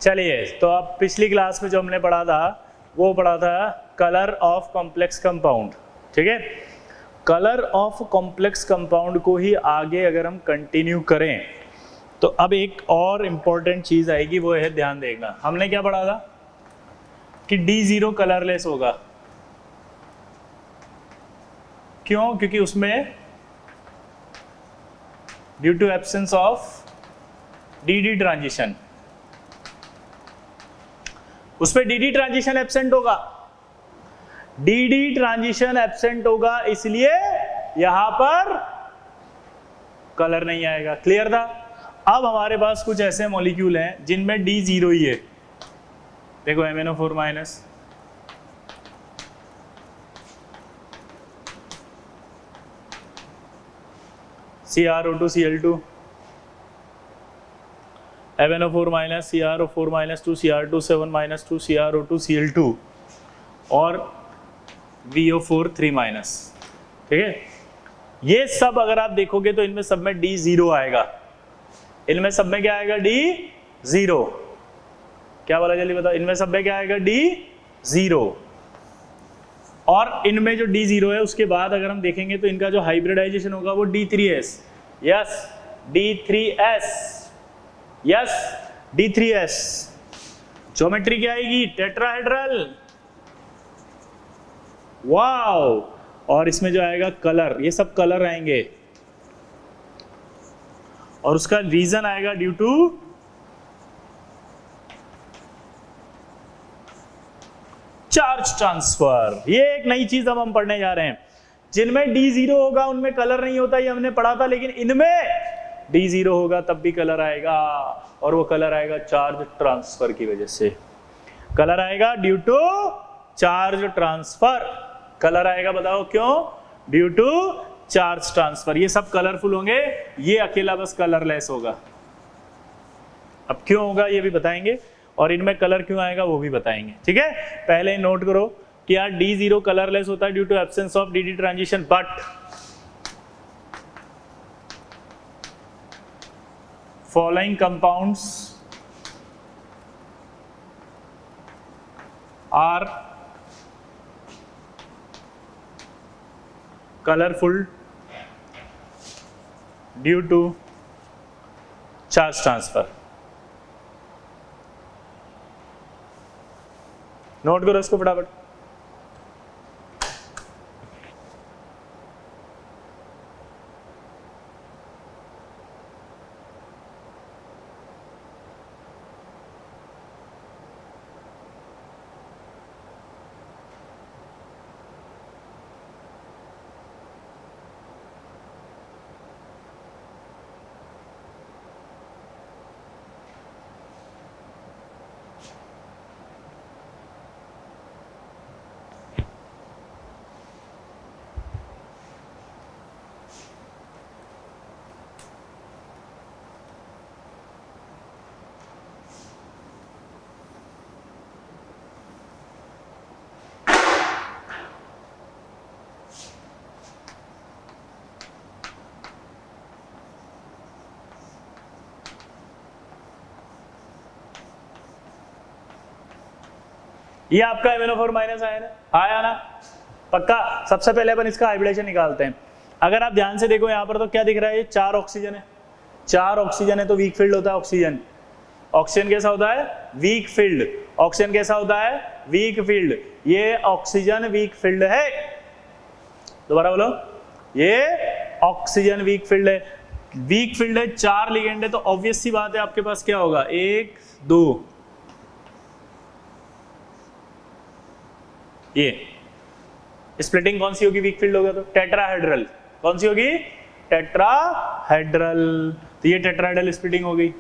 चलिए, तो अब पिछली क्लास में जो हमने पढ़ा था वो पढ़ा था कलर ऑफ कॉम्प्लेक्स कंपाउंड, ठीक है। कलर ऑफ कॉम्प्लेक्स कंपाउंड को ही आगे अगर हम कंटिन्यू करें तो अब एक और इम्पॉर्टेंट चीज आएगी, वो है ध्यान देना। हमने क्या पढ़ा था कि D0 कलरलेस होगा। क्यों? क्योंकि उसमें due to absence of DD transition, उसमें DD ट्रांजिशन एब्सेंट होगा। DD ट्रांजिशन एब्सेंट होगा, इसलिए यहां पर कलर नहीं आएगा। क्लियर था? अब हमारे पास कुछ ऐसे मॉलिक्यूल हैं जिनमें D0 ही है। देखो MnO4 minus, CrO2 Cl2, MnO4 minus, CrO4 minus 2, Cr2 7 minus 2, CrO2 Cl2 और VO4 3 माइनस, ठीक है। ये सब अगर आप देखोगे तो इनमें सब में D0 आएगा। इनमें सब में क्या आएगा? D0। क्या बोला जल्दी बताओ? इनमें सब में क्या आएगा? D0। और इनमें जो D0 है उसके बाद अगर हम देखेंगे तो इनका जो हाइब्रिडाइजेशन होगा वो D3S। Yes, D3S, yes, D3S। Geometry क्या आएगी? टेट्राहेड्रल। वाओ! और इसमें जो आएगा कलर, ये सब कलर आएंगे और उसका रीजन आएगा ड्यू टू चार्ज ट्रांसफर। ये एक नई चीज अब हम पढ़ने जा रहे हैं। जिनमें D0 होगा उनमें कलर नहीं होता, ये हमने पढ़ा था, लेकिन इनमें D0 होगा तब भी कलर आएगा, और वो कलर आएगा चार्ज ट्रांसफर की वजह से। कलर आएगा due to charge transfer. Colour आएगा, बताओ क्यों? Due to charge transfer. ये सब कलरफुल होंगे, ये अकेला बस कलरलेस होगा। अब क्यों होगा ये भी बताएंगे, और इनमें कलर क्यों आएगा वो भी बताएंगे, ठीक है। पहले नोट करो कि यार D0 कलरलेस होता है due to absence of DD transition, but following compounds are colorful due to charge transfer। Note करो इसको फटाफट। ये आपका MnO4 माइनस आया ना, आया ना? पक्का। सबसे पहले अपन इसका हाइब्रिडेशन निकालते हैं। अगर आप ध्यान से देखो यहाँ पर तो क्या दिख रहा है? ये 4 ऑक्सीजन है। 4 ऑक्सीजन है तो वीक फील्ड होता है ऑक्सीजन। ऑक्सीजन कैसा होता है? Weak field. ऑक्सीजन कैसा होता है? Weak field. ये ऑक्सीजन वीक फील्ड है। दोबारा बोलो, ये ऑक्सीजन वीक फील्ड है। वीक फील्ड है, 4 लिगेंड है, तो ऑब्वियस सी बात है आपके पास क्या होगा? 1 2। ये स्प्लिटिंग कौन सी होगी? वीक फील्ड होगा तो टेट्राहेड्रल। कौन सी होगी? टेट्राहेड्रल। तो ये टेट्राहेड्रल स्प्लिटिंग हो गई।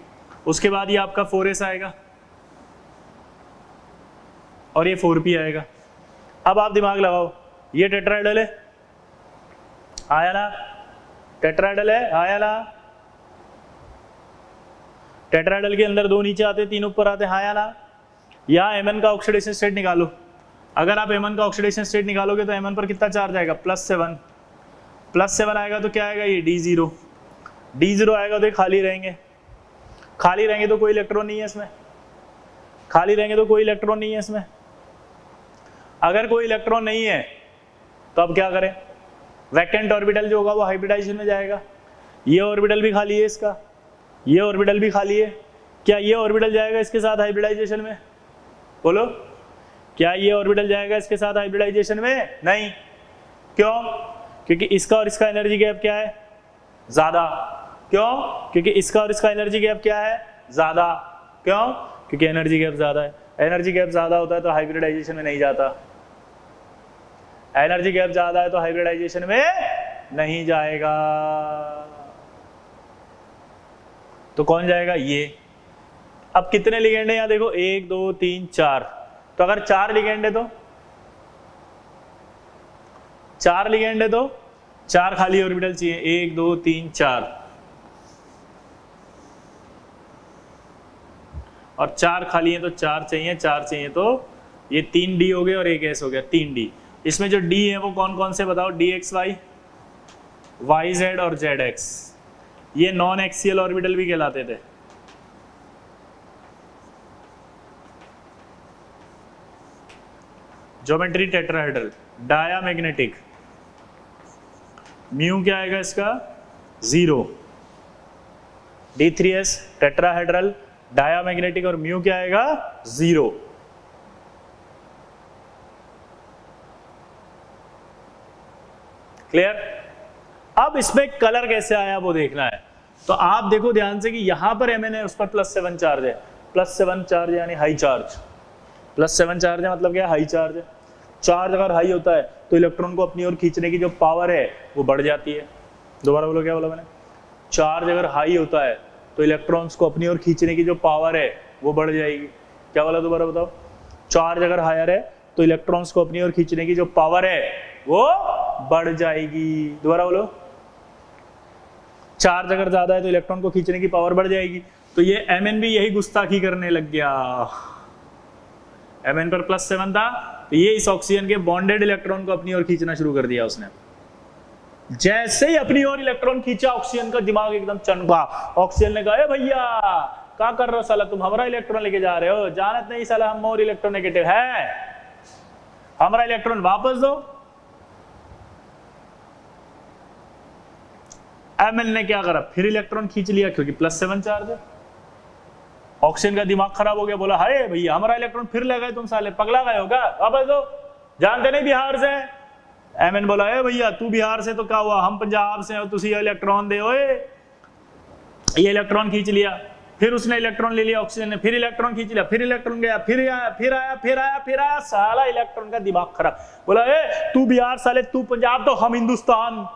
उसके बाद ये आपका 4s आएगा और ये 4p आएगा। अब आप दिमाग लगाओ, ये टेट्राहेड्रल है, आया ना? टेट्राहेड्रल है, आया ना? टेट्राहेड्रल के अंदर 2 नीचे आते, 3 ऊपर आते, आया ना? यहाँ Mn का ऑक्सीडेशन स्टेट निकालो। अगर आप Mn का ऑक्सीडेशन स्टेट निकालोगे तो Mn पर कितना चार्ज आएगा? +7। +7 आएगा तो क्या आएगा? ये D0। D0 आएगा तो ये खाली रहेंगे। खाली रहेंगे तो कोई इलेक्ट्रॉन नहीं है इसमें। खाली रहेंगे तो कोई इलेक्ट्रॉन नहीं है इसमें। अगर कोई इलेक्ट्रॉन नहीं है तो अब क्या करें, वैकेंट ऑर्बिटल जो होगा वो हाइब्रिडाइजेशन में जाएगा। ये ऑर्बिटल भी खाली है इसका, ये ऑर्बिटल भी खाली है, क्या ये ऑर्बिटल जाएगा इसके साथ हाइब्रिडाइजेशन में? बोलो, क्या ये ऑर्बिटल जाएगा इसके साथ हाइब्रिडाइजेशन में? नहीं। क्यों? क्योंकि इसका और इसका एनर्जी गैप क्या है? ज्यादा। क्यों? क्योंकि इसका और इसका एनर्जी गैप क्या है? ज्यादा। क्यों? क्योंकि एनर्जी गैप ज्यादा है। एनर्जी गैप ज्यादा होता है तो हाइब्रिडाइजेशन में नहीं जाता। एनर्जी गैप ज्यादा है तो हाइब्रिडाइजेशन में नहीं जाएगा। तो कौन जाएगा? ये। अब कितने लिगेंड है यहाँ देखो, 1 2 3 4। तो अगर 4 लिगेंड है तो 4 लिगेंड है तो 4 खाली ऑर्बिटल चाहिए, 1 2 3 4। और 4 खाली है तो 4 चाहिए, 4 चाहिए तो ये 3 डी हो गए और एक एस हो गया, 3 डी। इसमें जो डी है वो कौन कौन से बताओ? D X Y, Y Z और जेड एक्स। ये नॉन एक्सियल ऑर्बिटल भी कहलाते थे। ज्योमेट्री टेट्राहेड्रल, डायामैग्नेटिक, म्यू क्या आएगा इसका? 0। D3s टेट्राहेड्रल, डायामैग्नेटिक और म्यू क्या आएगा? 0। क्लियर? अब इसमें कलर कैसे आया वो देखना है। तो आप देखो ध्यान से कि यहां पर Mn है, उस पर +7 चार्ज है। +7 चार्ज यानी हाई चार्ज। +7 चार्ज है मतलब क्या? हाई चार्ज है। चार्ज अगर हाई होता है तो इलेक्ट्रॉन को अपनी ओर खींचने की जो पावर है वो बढ़ जाती है। दोबारा बोलो, क्या बोला मैंने? चार्ज अगर हाई होता है तो इलेक्ट्रॉन्स को अपनी ओर खींचने की जो पावर है वो बढ़ जाएगी। क्या बोला? दोबारा बताओ। चार्ज अगर हायर है तो इलेक्ट्रॉन्स को अपनी ओर खींचने की जो पावर है वो बढ़ जाएगी। दोबारा बोलो। चार्ज अगर ज्यादा है तो इलेक्ट्रॉन को खींचने की पावर बढ़ जाएगी। तो ये Mn भी यही गुस्ताखी करने लग गया। Mn पर +7 था तो ये इस ऑक्सीजन के बॉन्डेड इलेक्ट्रॉन को अपनी ओर खींचना शुरू कर दिया उसने। जैसे ही अपनी ओर इलेक्ट्रॉन खींचा, ऑक्सीजन का दिमाग एकदम चनका। ऑक्सीजन ने कहा, भैया क्या कर रहे हो साला, तुम हमारा इलेक्ट्रॉन लेके जा रहे हो, जानत नहीं साला हम मोर इलेक्ट्रोनेगेटिव है, हमारा इलेक्ट्रॉन वापस दो। Mn ने क्या करा? फिर इलेक्ट्रॉन खींच लिया क्योंकि +7 चार्ज है। ऑक्सीजन का दिमाग खराब हो गया, बोला हाय भैया हमारा इलेक्ट्रॉन फिर ले गए, तुम साले पगला गए हो क्या, वापस दो, जानते नहीं बिहार से। Mn बोला है भैया तू बिहार से तो क्या हुआ, हम पंजाब से, तुसी इलेक्ट्रॉन दे ओए। ये इलेक्ट्रॉन खींच लिया, फिर उसने इलेक्ट्रॉन ले लिया ऑक्सीजन ने, फिर इलेक्ट्रॉन खींच लिया, फिर इलेक्ट्रॉन गया, फिर आया, फिर आया, फिर आया, फिर आया, साला इलेक्ट्रॉन का दिमाग खराब। बोला ए तू बिहार साले, तू पंजाब तो हम हिंदुस्तान।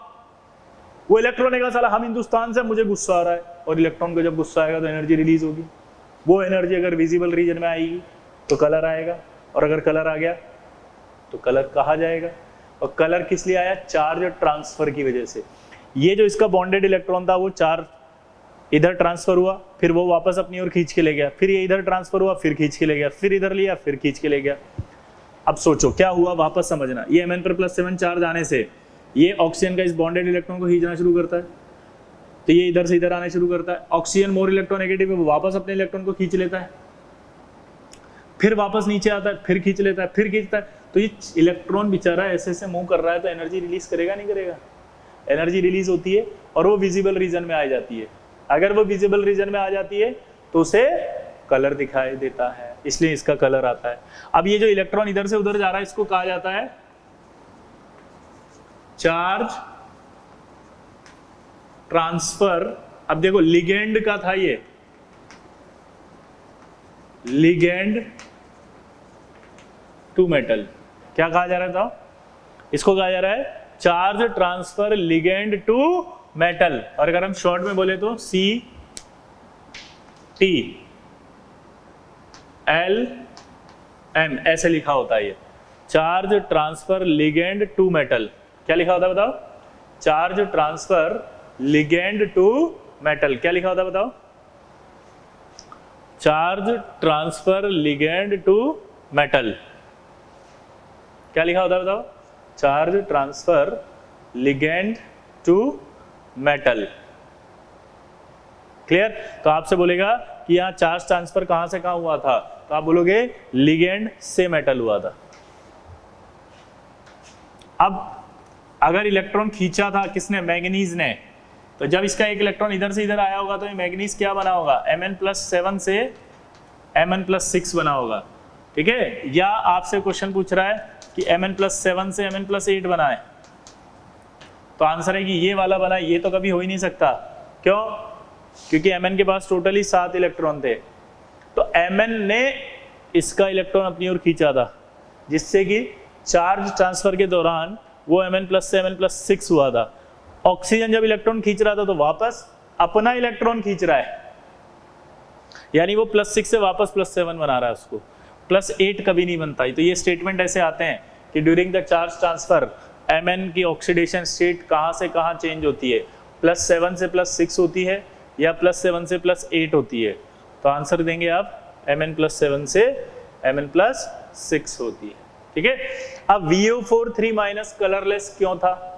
वो इलेक्ट्रॉन ने कहा साला हम हिंदुस्तान से, मुझे गुस्सा आ रहा है। और इलेक्ट्रॉन को जब गुस्सा आएगा तो एनर्जी रिलीज होगी। वो एनर्जी अगर विजिबल रीजन में आएगी तो कलर आएगा, और अगर कलर आ गया तो कलर कहा जाएगा। और कलर किस लिए आया? चार्ज ट्रांसफर की वजह से। ये जो इसका बॉन्डेड इलेक्ट्रॉन था वो चार्ज इधर ट्रांसफर हुआ, फिर वो वापस अपनी ओर खींच के ले गया, फिर ये इधर ट्रांसफर हुआ, फिर खींच के ले गया, फिर इधर लिया, फिर खींच के ले गया। अब सोचो क्या हुआ, वापस समझना। ये Mn पर +7 चार्ज आने से ये ऑक्सीजन का इस बॉन्डेड इलेक्ट्रॉन को खींचना शुरू करता है, तो ये इधर से इधर आने शुरू करता है। ऑक्सीजन मोर इलेक्ट्रोनेगेटिव है, वो वापस अपने इलेक्ट्रॉन को खींच लेता है, फिर वापस नीचे आता है, फिर खींच लेता है, फिर खींचता है। तो ये इलेक्ट्रॉन बेचारा ऐसे ऐसे मूव कर रहा है, तो एनर्जी रिलीज करेगा नहीं करेगा? एनर्जी रिलीज होती है और वो विजिबल रीजन में आ जाती है। अगर वो विजिबल रीजन में आ जाती है तो उसे कलर दिखाई देता है, इसलिए इसका कलर आता है। अब ये जो इलेक्ट्रॉन इधर से उधर जा रहा है इसको कहा जाता है चार्ज ट्रांसफर। अब देखो लिगेंड का था ये, लिगेंड टू मेटल, क्या कहा जा रहा था? इसको कहा जा रहा है charge transfer ligand to metal. और अगर हम शॉर्ट में बोले तो CTLM ऐसे लिखा होता है। ये charge transfer ligand to metal, क्या लिखा होता है बताओ? Charge transfer ligand to metal, क्या लिखा होता है बताओ? Charge transfer ligand to metal, क्या लिखा होता है बताओ? Charge transfer ligand to metal. Clear? तो आपसे बोलेगा कि यहाँ चार्ज ट्रांसफर कहां से कहां हुआ था, तो आप बोलोगे लिगेंड से मेटल हुआ था। अब अगर इलेक्ट्रॉन खींचा था किसने, मैग्नीज ने, तो जब इसका एक इलेक्ट्रॉन इधर से इधर आया होगा तो ये मैग्नीज क्या बना होगा, Mn+7 से Mn+6 बना होगा, ठीक है। या आपसे क्वेश्चन पूछ रहा है कि Mn+7 से Mn+8 बना है, तो आंसर है कि ये वाला बना, ये तो कभी हो ही नहीं सकता। क्यों? क्योंकि Mn के पास टोटली 7 इलेक्ट्रॉन थे, तो Mn ने इसका इलेक्ट्रॉन अपनी ओर खींचा था, जिससे कि चार्ज ट्रांसफर के दौरान वो Mn+ से Mn+6 हुआ था। ऑक्सीजन जब इलेक्ट्रॉन खींच रहा था तो वापस अपना इलेक्ट्रॉन खींच रहा है, यानी वो +6 से वापस +7 बना रहा है उसको, +8 कभी नहीं बनता। तो ये स्टेटमेंट ऐसे आते हैं कि during the charge transfer Mn की ऑक्सीडेशन स्टेट कहाँ से कहाँ चेंज होती है, +7 से +6 होती है या +7 से +8 होती है। तो आंसर देंगे आप Mn+7 से Mn+6 होती है, ठीक है। अब VO43- कलरलेस क्यों था?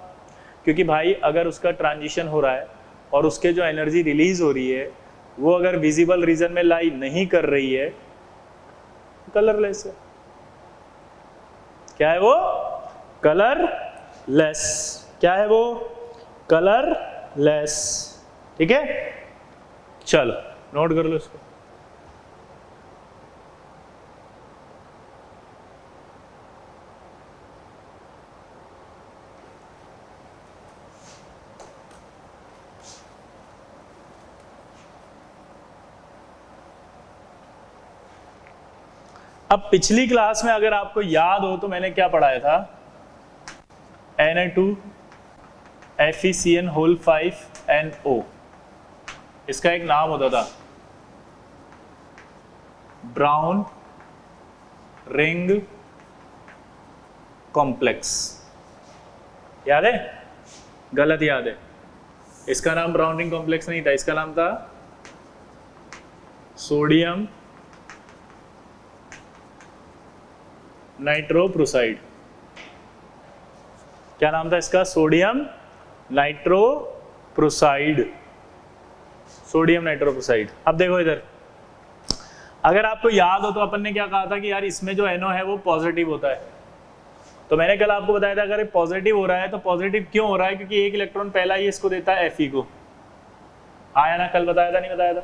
क्योंकि भाई अगर उसका ट्रांजिशन हो रहा है और उसके जो एनर्जी रिलीज हो रही है वो अगर विजिबल रीजन में लाई नहीं कर रही है, कलरलेस है। क्या है वो? कलरलेस। क्या है वो? कलरलेस, ठीक है। चलो नोट कर लो इसको। अब पिछली क्लास में अगर आपको याद हो तो मैंने क्या पढ़ाया था, Na2 FeCN5NO, इसका एक नाम होता था ब्राउन रिंग कॉम्प्लेक्स। याद है? गलत याद है, इसका नाम ब्राउन रिंग कॉम्प्लेक्स नहीं था, इसका नाम था सोडियम नाइट्रोप्रोसाइड। क्या नाम था इसका? Sodium nitroprusside, sodium nitroprusside. अब देखो इधर, अगर आपको याद हो तो अपन ने क्या कहा था कि यार इसमें जो NO है वो पॉजिटिव होता है। तो मैंने कल आपको बताया था अगर पॉजिटिव हो रहा है तो पॉजिटिव क्यों हो रहा है, क्योंकि एक इलेक्ट्रॉन पहला ही इसको देता है Fe को। आया ना? कल बताया था नहीं बताया था?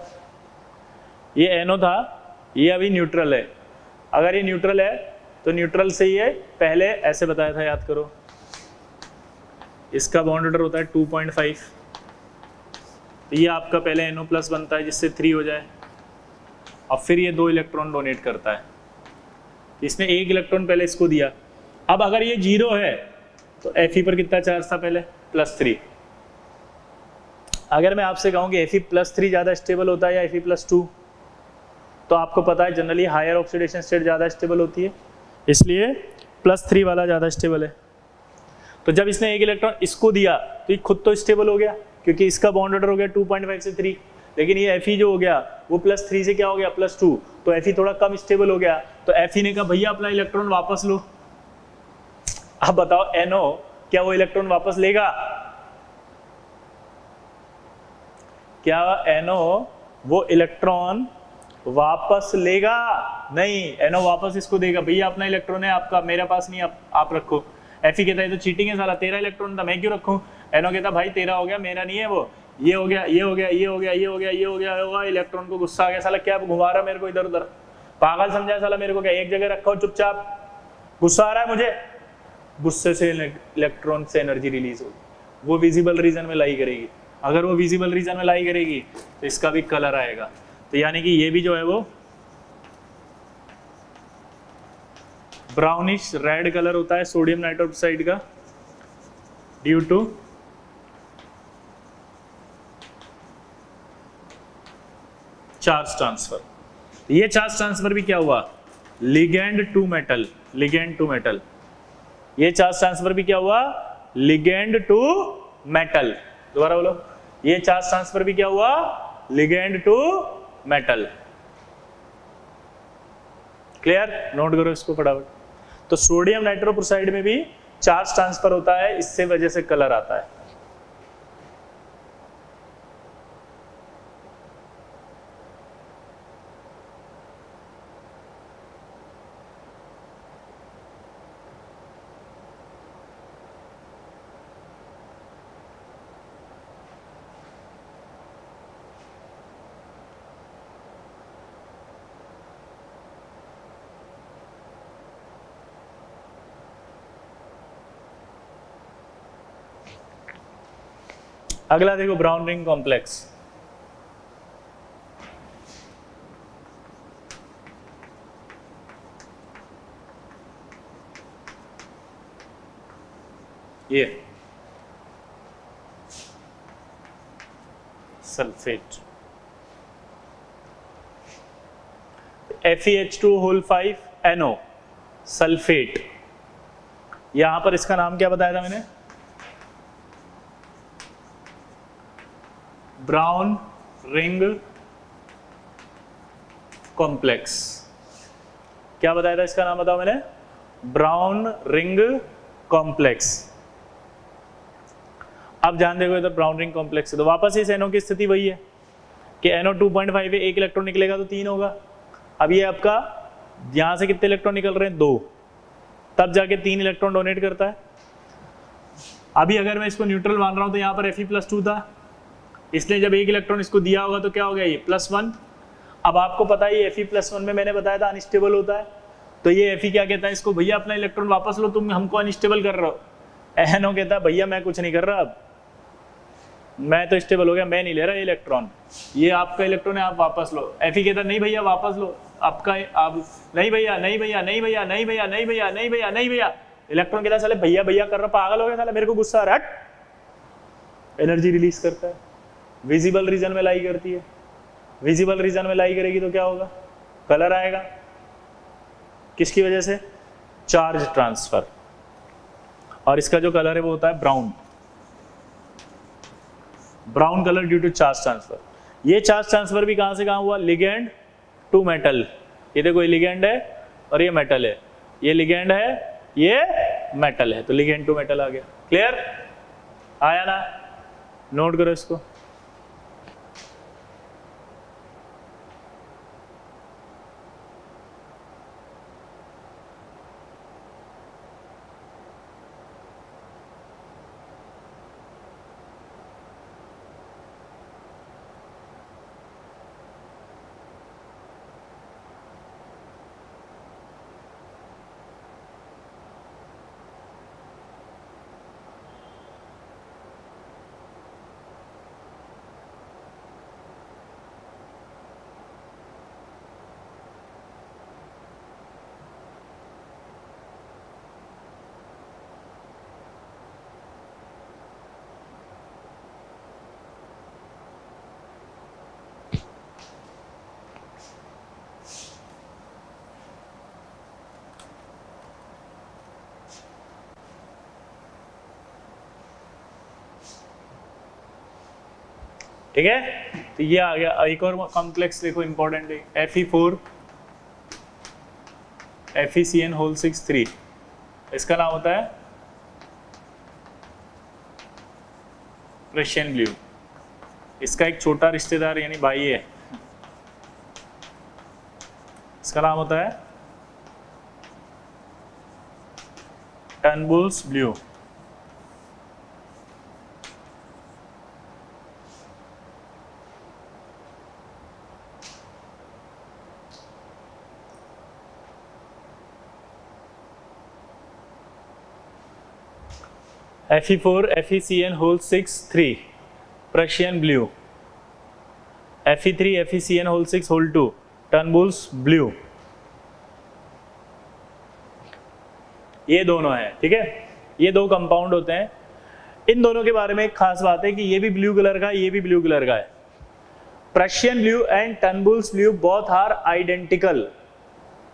ये NO था, ये अभी न्यूट्रल है। अगर ये न्यूट्रल है तो न्यूट्रल से ये पहले ऐसे बताया था, याद करो, इसका बॉन्ड ऑर्डर होता है 2.5, तो ये आपका पहले NO+ बनता है जिससे 3 हो जाए, और फिर ये 2 इलेक्ट्रॉन डोनेट करता है। इसने 1 इलेक्ट्रॉन पहले इसको दिया। अब अगर ये 0 है तो Fe पर कितना चार्ज था पहले? +3। अगर मैं आपसे कहूँ कि Fe+3 ज़्यादा स्टेबल होता है या Fe+2, तो आपको पता है जनरली हायर ऑक्सीडेशन स्टेट ज़्यादा स्टेबल होती है, इसलिए +3 वाला ज़्यादा स्टेबल है। तो जब इसने 1 इलेक्ट्रॉन इसको दिया तो ये खुद तो स्टेबल हो गया, क्योंकि इसका बॉन्ड ऑर्डर हो गया 2.5 से 3, लेकिन ये Fe जो हो गया वो +3 से क्या हो गया? +2, तो Fe थोड़ा कम स्टेबल हो गया। तो Fe ने कहा भैया अपना इलेक्ट्रॉन वापस लो। अब बताओ NO क्या वो इलेक्ट्रॉन वापस लेगा? क्या NO वो इलेक्ट्रॉन वापस लेगा? नहीं, NO वापस इसको देगा, भैया अपना इलेक्ट्रॉन है आपका, मेरे पास नहीं, आप रखो। Fe कहता है तो चीटिंग है साला, तेरा इलेक्ट्रॉन था मैं क्यों रखूं? NO कहता भाई तेरा हो गया, मेरा नहीं है वो, ये हो गया, ये हो गया, ये हो गया, ये हो गया, ये हो गया, होगा। इलेक्ट्रॉन को गुस्सा आ गया, साला क्या घुमा रहा मेरे को इधर उधर, पागल समझा साला मेरे को, क्या एक जगह रखा हो चुपचाप, गुस्सा आ रहा है मुझे। गुस्से से इलेक्ट्रॉन से एनर्जी रिलीज होगी, वो विजिबल रीजन में लाई करेगी। अगर वो विजिबल रीजन में लाई करेगी तो इसका भी कलर आएगा। तो यानी कि ये भी जो है वो ब्राउनिश रेड कलर होता है सोडियम नाइट्रोक्साइड का, ड्यू टू चार्ज ट्रांसफर। ये चार्ज ट्रांसफर भी क्या हुआ? Ligand to metal, ligand to metal. ये चार्ज ट्रांसफर भी क्या हुआ? Ligand to metal. दोबारा बोलो, ये चार्ज ट्रांसफर भी क्या हुआ? Ligand to metal. Clear? Note करो इसको फटाफट। तो सोडियम नाइट्रोक्साइड में भी चार्ज ट्रांसफर होता है, इससे वजह से कलर आता है। अगला देखो ब्राउन रिंग कॉम्प्लेक्स। ये सल्फेट FeH2O5NO सल्फेट। यहां पर इसका नाम क्या बताया था मैंने? Brown ring complex. क्या बताया था इसका नाम? बताओ मैंने, ब्राउन रिंग कॉम्प्लेक्स। अब ध्यान देखो इधर ब्राउन रिंग कॉम्प्लेक्स है तो वापस इस NO की स्थिति वही है कि NO 2.5 है, एक इलेक्ट्रॉन निकलेगा तो 3 होगा। अब ये आपका यहां से कितने इलेक्ट्रॉन निकल रहे हैं? 2, तब जाके 3 इलेक्ट्रॉन डोनेट करता है। अभी अगर मैं इसको न्यूट्रल मान रहा हूं तो यहाँ पर Fe+2 था, इसने जब एक इलेक्ट्रॉन इसको दिया होगा तो क्या हो गया? ये +1। अब आपको पता है ये Fe+1 में मैंने बताया था अनस्टेबल होता है, तो ये Fe क्या कहता है इसको? भैया अपना इलेक्ट्रॉन वापस लो, तुम हमको अनस्टेबल कर रहे हो। NO कहता है भैया मैं कुछ नहीं कर रहा, अब मैं तो स्टेबल हो गया, मैं नहीं ले रहा ये इलेक्ट्रॉन, ये आपका इलेक्ट्रॉन है, आप वापस लो। Fe कहता है नहीं भैया वापस लो आपका, आप नहीं भैया नहीं भैया नहीं भैया नहीं भैया नहीं भैया नहीं भैया नहीं भैया। इलेक्ट्रॉन कहता है साले भैया भैया कर रहा, पागल हो गया साला, मेरे को गुस्सा आ रहा है, एनर्जी रिलीज करता है। विजिबल रीजन में लाई करती है, विजिबल रीजन में लाई करेगी तो क्या होगा? कलर आएगा। किसकी वजह से? Charge transfer. और इसका जो कलर है वो होता है brown, brown colour due to charge transfer. ये चार्ज ट्रांसफर भी कहां से कहां हुआ? Ligand to metal. ये देखो ये लिगेंड है और ये मेटल है, ये लिगेंड है ये मेटल है, तो लिगेंड टू मेटल आ गया। क्लियर? आया ना? नोट करो इसको। ठीक है, तो ये आ गया। एक और कॉम्प्लेक्स देखो इंपॉर्टेंट है, Fe4 FeCN6 इसका नाम होता है प्रशियन ब्लू। इसका एक छोटा रिश्तेदार यानी भाई है, इसका नाम होता है Turnbull's blue. Fe4 FeCN6 Prussian blue, Fe3 FeCN6 Turnbull's blue. ये दोनों हैं, ठीक है, ये दो कंपाउंड होते हैं। इन दोनों के बारे में एक खास बात है कि ये भी ब्लू कलर का है, ये भी ब्लू कलर का है। Prussian blue and Turnbull's blue both are identical,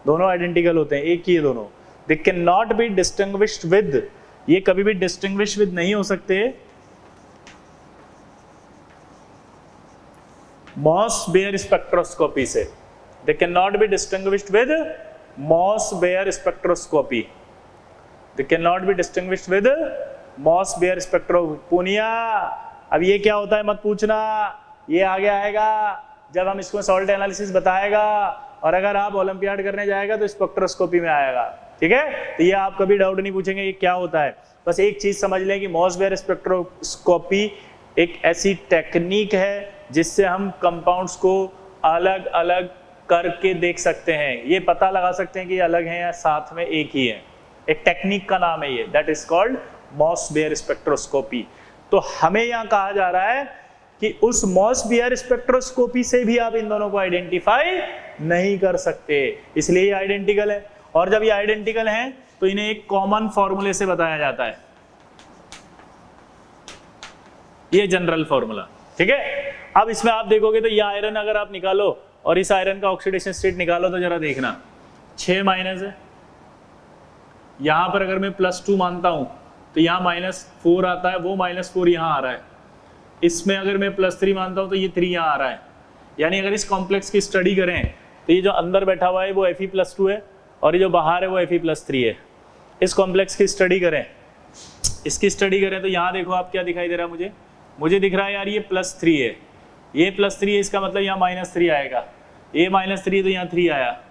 दोनों आइडेंटिकल होते हैं, एक ही है दोनों। They can not be distinguished with, ये कभी भी डिस्टिंग्विश विद नहीं हो सकते मॉस बेयर स्पेक्ट्रोस्कोपी से। They can not be distinguished with Mossbauer spectroscopy, they can not be distinguished with Mossbauer spectro. Puniya अब ये क्या होता है मत पूछना, ये आगे आएगा जब हम इसको सॉल्ट एनालिसिस बताएगा, और अगर आप ओलंपियाड करने जाएगा तो स्पेक्ट्रोस्कोपी में आएगा, ठीक है। तो ये आप कभी डाउट नहीं पूछेंगे ये क्या होता है। बस एक चीज समझ लें कि मॉस बेयर स्पेक्ट्रोस्कोपी एक ऐसी टेक्निक है जिससे हम कंपाउंड्स को अलग अलग करके देख सकते हैं, ये पता लगा सकते हैं कि ये अलग हैं या साथ में एक ही है। एक टेक्निक का नाम है ये, that is called Mossbauer spectroscopy. तो हमें यहाँ कहा जा रहा है कि उस मॉसबियर स्पेक्ट्रोस्कोपी से भी आप इन दोनों को आइडेंटिफाई नहीं कर सकते, इसलिए ये आइडेंटिकल है। और जब ये आइडेंटिकल हैं तो इन्हें एक कॉमन फॉर्मूले से बताया जाता है, ये जनरल फॉर्मूला, ठीक है। अब इसमें आप देखोगे तो ये आयरन अगर आप निकालो और इस आयरन का ऑक्सीडेशन स्टेट निकालो तो जरा देखना 6 माइनस है, यहां पर अगर मैं +2 मानता हूं तो यहाँ -4 आता है, वो -4 यहाँ आ रहा है। इसमें अगर मैं +3 मानता हूँ तो ये 3 यहाँ आ रहा है। यानी अगर इस कॉम्प्लेक्स की स्टडी करें तो ये जो अंदर बैठा हुआ है वो Fe+2 है और ये जो बाहर है वो Fe+3 है। इस कॉम्प्लेक्स की स्टडी करें, इसकी स्टडी करें तो यहाँ देखो आप क्या दिखाई दे रहा है मुझे दिख रहा है यार ये +3 है, ये +3 है, इसका मतलब यहाँ -3 आएगा, ये -3 है तो यहाँ 3 आया।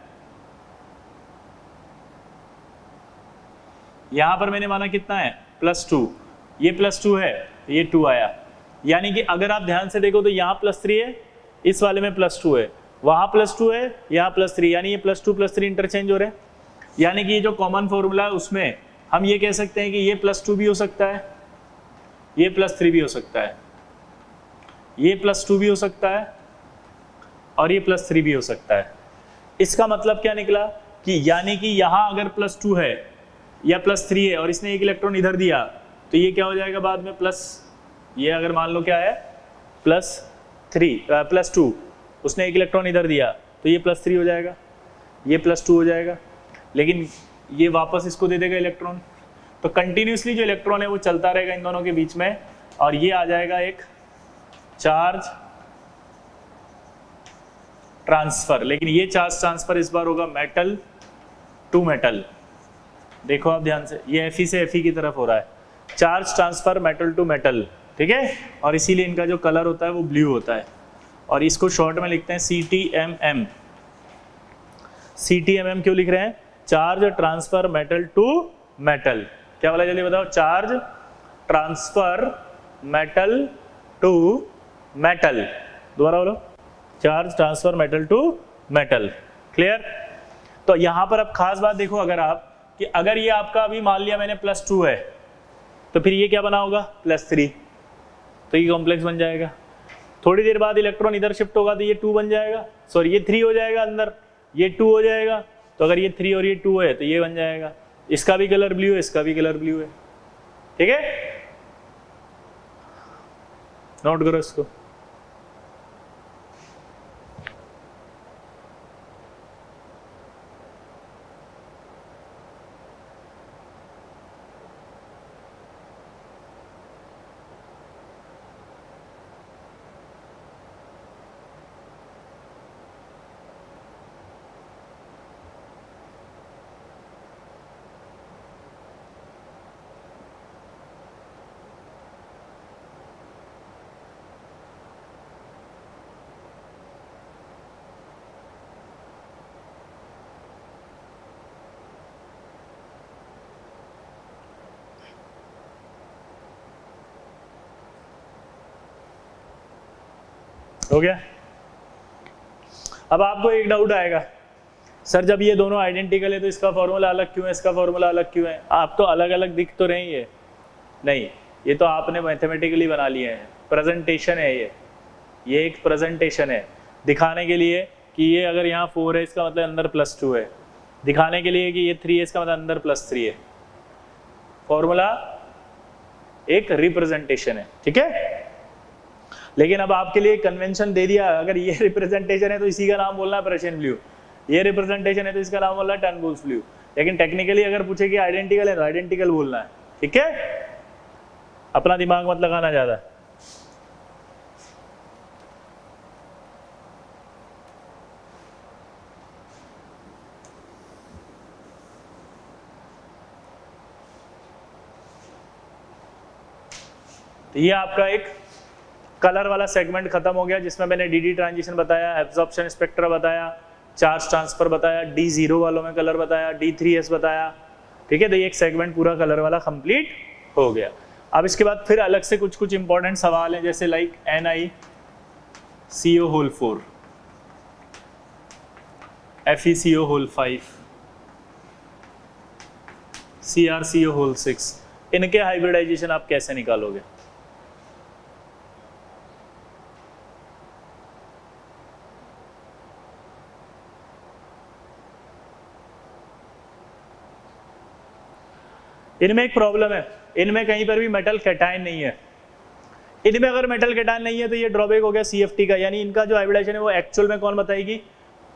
यहाँ पर मैंने माना कितना है +2, ये +2 है, ये 2 आया। यानी कि अगर आप ध्यान से देखो तो यहाँ +3 है, इस वाले में +2 है, वहाँ +2 है, यहाँ +3, यानी ये +2+3 इंटरचेंज हो रहे हैं। यानी कि ये जो कॉमन फॉर्मूला है उसमें हम ये कह सकते हैं कि ये +2 भी हो सकता है, ये +3 भी हो सकता है, ये +2 भी हो सकता है और ये +3 भी हो सकता है। इसका मतलब क्या निकला कि यानी कि यहाँ अगर +2 है या +3 है और इसने एक इलेक्ट्रॉन इधर दिया तो ये क्या हो जाएगा बाद में ये अगर मान लो क्या है +2, उसने एक इलेक्ट्रॉन इधर दिया तो ये +3 हो जाएगा, ये +2 हो जाएगा, लेकिन ये वापस इसको दे देगा इलेक्ट्रॉन। तो कंटिन्यूसली जो इलेक्ट्रॉन है वो चलता रहेगा इन दोनों के बीच में और ये आ जाएगा एक चार्ज ट्रांसफर। लेकिन ये चार्ज ट्रांसफर इस बार होगा मेटल टू मेटल। देखो आप ध्यान से, ये Fe से Fe की तरफ हो रहा है, charge transfer metal to metal, ठीक है। और इसीलिए इनका जो कलर होता है वो ब्लू होता है और इसको शॉर्ट में लिखते हैं CTMM। CTMM क्यों लिख रहे हैं? Charge transfer metal to metal. क्या बोला जल्दी बताओ? Charge transfer metal to metal. दोबारा बोलो, charge transfer metal to metal. Clear? तो यहां पर अब खास बात देखो, अगर आप कि अगर ये आपका अभी मान लिया मैंने +2 है तो फिर ये क्या बना होगा +3, तो ये कॉम्प्लेक्स बन जाएगा। थोड़ी देर बाद इलेक्ट्रॉन इधर शिफ्ट होगा तो ये 2 बन जाएगा, सॉरी ये 3 हो जाएगा, अंदर ये 2 हो जाएगा। तो अगर ये 3 और ये 2 है तो ये बन जाएगा, इसका भी कलर ब्लू है, इसका भी कलर ब्लू है, ठीक है। नोट करो इसको। हो गया? अब आपको एक डाउट आएगा, सर जब ये दोनों आइडेंटिकल है तो इसका फॉर्मूला अलग क्यों है, इसका फॉर्मूला अलग क्यों है? आप तो अलग अलग दिख तो रही है, नहीं, ये तो आपने मैथमेटिकली बना लिए हैं, प्रेजेंटेशन है ये एक प्रेजेंटेशन है, दिखाने के लिए कि ये अगर यहाँ 4 है इसका मतलब अंदर +2 है, दिखाने के लिए कि ये 3 है इसका मतलब अंदर +3 है। फॉर्मूला एक रिप्रेजेंटेशन है, ठीक है। लेकिन अब आपके लिए कन्वेंशन दे दिया, अगर ये रिप्रेजेंटेशन है तो इसी का नाम बोलना है पर्शियन ब्लू, ये रिप्रेजेंटेशन है तो इसका नाम बोलना है टर्नबुल्स ब्लू। लेकिन टेक्निकली अगर पूछे कि आइडेंटिकल है तो आइडेंटिकल बोलना है, ठीक है। अपना दिमाग मत लगाना ज्यादा। तो ये आपका एक कलर वाला सेगमेंट खत्म हो गया, जिसमें मैंने डी ट्रांजिशन बताया, एब्जॉर्प्शन स्पेक्ट्रा बताया, चार्ज ट्रांसफर बताया, D0 वालों में कलर बताया, D3s बताया, ठीक है। तो ये एक सेगमेंट पूरा कलर वाला कंप्लीट हो गया। अब इसके बाद फिर अलग से कुछ कुछ इंपॉर्टेंट सवाल हैं, जैसे लाइक NiCO4, FeCO5, CrCO6, इनके हाइब्रिडाइजेशन आप कैसे निकालोगे? इनमें एक प्रॉब्लम है, इनमें कहीं पर भी मेटल कैटायन नहीं है। इनमें अगर मेटल कैटायन नहीं है तो ये ड्रॉबैक हो गया CFT का, यानी इनका जो हाइब्रिडाइजेशन है वो एक्चुअल में कौन बताएगी,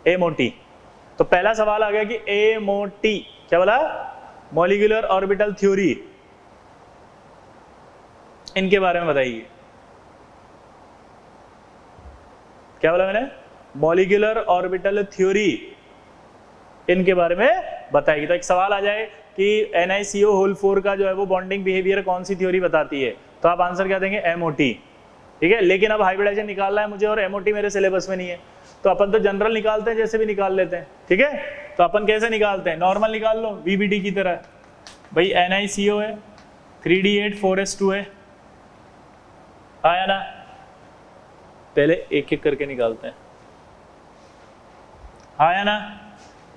MOT। तो पहला सवाल आ गया कि MOT क्या बोला, मॉलिक्यूलर ऑर्बिटल थ्योरी, इनके बारे में बताइए। क्या बोला मैंने, मॉलिक्यूलर ऑर्बिटल थ्योरी, इनके बारे में बताएगी। तो एक सवाल आ जाए कि NiCO4 का जो है वो बॉन्डिंग बिहेवियर कौन सी थ्योरी बताती है, तो आप आंसर क्या देंगे, MOT। ठीक है, लेकिन अब हाइब्रिडाइजेशन निकालना है मुझे और MOT मेरे सिलेबस में नहीं है, तो अपन तो जनरल निकालते हैं, जैसे भी निकाल लेते हैं। ठीक है, तो अपन कैसे निकालते हैं, नॉर्मल निकाल लो VBD की तरह। भाई NiCO है, 3D8 4s2 है, आया ना, पहले एक एक करके निकालते हैं, आया ना।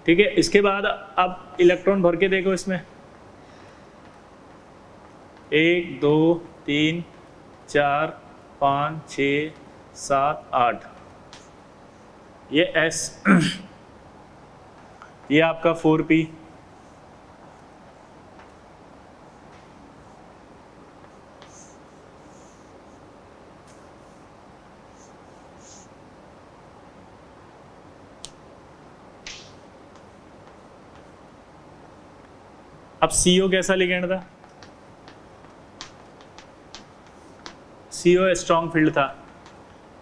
ठीक है, इसके बाद अब इलेक्ट्रॉन भर के देखो इसमें, 1 2 3 4 5 6 7 8, ये S ये आपका 4p, अब CO कैसा लिगेंड था, CO स्ट्रॉन्ग फील्ड था,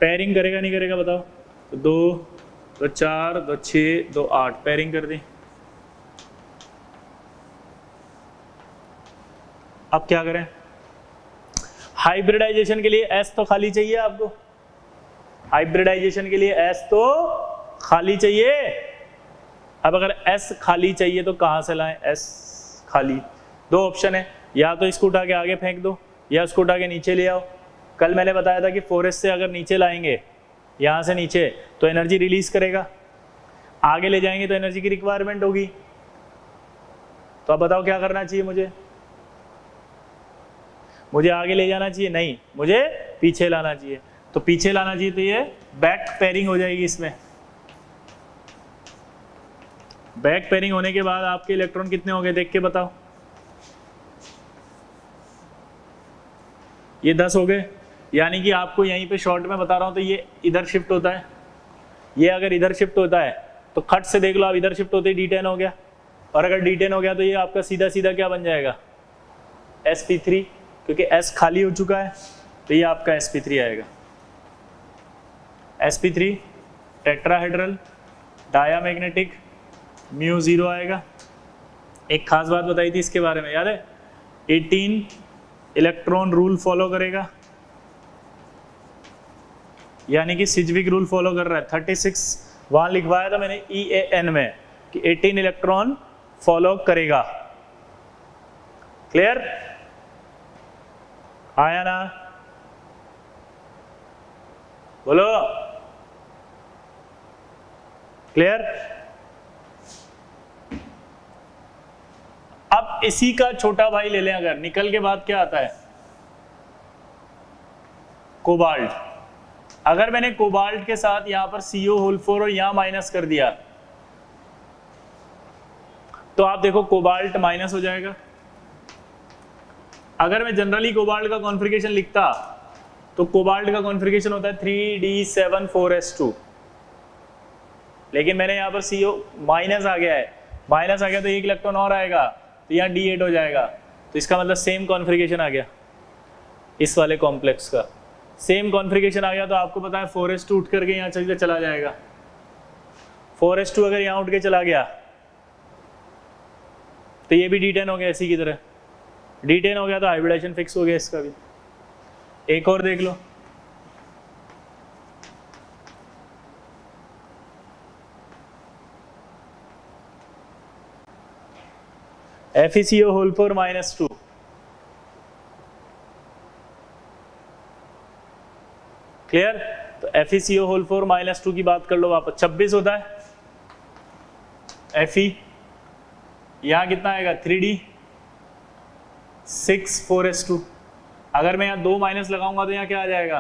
पेयरिंग करेगा नहीं करेगा बताओ, तो 2 2 4 2 6 2 8 पेयरिंग कर दी। अब क्या करें, हाइब्रिडाइजेशन के लिए S तो खाली चाहिए आपको, हाइब्रिडाइजेशन के लिए S तो खाली चाहिए। अब अगर S खाली चाहिए तो कहां से लाएं S खाली, दो ऑप्शन है, या तो इसको उठा के आगे फेंक दो या इसको उठा के नीचे ले आओ। कल मैंने बताया था कि 4s से अगर नीचे लाएंगे, यहाँ से नीचे, तो एनर्जी रिलीज करेगा, आगे ले जाएंगे तो एनर्जी की रिक्वायरमेंट होगी। तो अब बताओ क्या करना चाहिए मुझे, मुझे आगे ले जाना चाहिए, नहीं मुझे पीछे लाना चाहिए। तो पीछे लाना चाहिए तो ये बैक पेयरिंग हो जाएगी। इसमें बैक पेयरिंग होने के बाद आपके इलेक्ट्रॉन कितने हो गए देख के बताओ, ये 10 हो गए, यानी कि आपको यहीं पे शॉर्ट में बता रहा हूं तो ये इधर शिफ्ट होता है, ये अगर इधर शिफ्ट होता है तो खट से देख लो आप, इधर शिफ्ट होते ही D10 हो गया, और अगर D10 हो गया तो ये आपका सीधा सीधा क्या बन जाएगा, sp3, क्योंकि S खाली हो चुका है तो ये आपका sp3 आएगा। sp3 टेट्राहेड्रल डायामैग्नेटिक μ0 आएगा। एक खास बात बताई थी इसके बारे में, याद है, 18 इलेक्ट्रॉन रूल फॉलो करेगा, यानी कि सिज्विक रूल फॉलो कर रहा है। 36 वहां लिखवाया था मैंने EAN में कि 18 इलेक्ट्रॉन फॉलो करेगा। क्लियर, आया ना, बोलो क्लियर। अब इसी का छोटा भाई ले लें, अगर निकल के बाद क्या आता है, कोबाल्ट। अगर मैंने कोबाल्ट के साथ यहां पर CO4 और यहां माइनस कर दिया तो आप देखो कोबाल्ट माइनस हो जाएगा। अगर मैं जनरली कोबाल्ट का कॉन्फ़िगरेशन लिखता तो कोबाल्ट का कॉन्फ़िगरेशन होता है 3d7 4s2, लेकिन मैंने यहां पर CO माइनस आ गया है, माइनस आ गया तो एक इलेक्ट्रॉन और आएगा तो यहाँ D8 हो जाएगा, तो इसका मतलब सेम कॉन्फ़िगरेशन आ गया, इस वाले कॉम्प्लेक्स का सेम कॉन्फ़िगरेशन आ गया। तो आपको पता है 4s2 उठ करके यहाँ चला जाएगा, 4s2 अगर यहाँ उठ के चला गया तो ये भी D10 हो गया इसी की तरह, D10 हो गया तो हाइब्रिडाइजेशन फिक्स हो गया इसका भी। एक और देख लो, FeCO4 -2, क्लियर। तो FeCO4 -2 की बात कर लो वापस, 26 होता है Fe, यहां कितना आएगा 3d6 4s2। अगर मैं यहाँ 2 माइनस लगाऊंगा तो यहाँ क्या आ जाएगा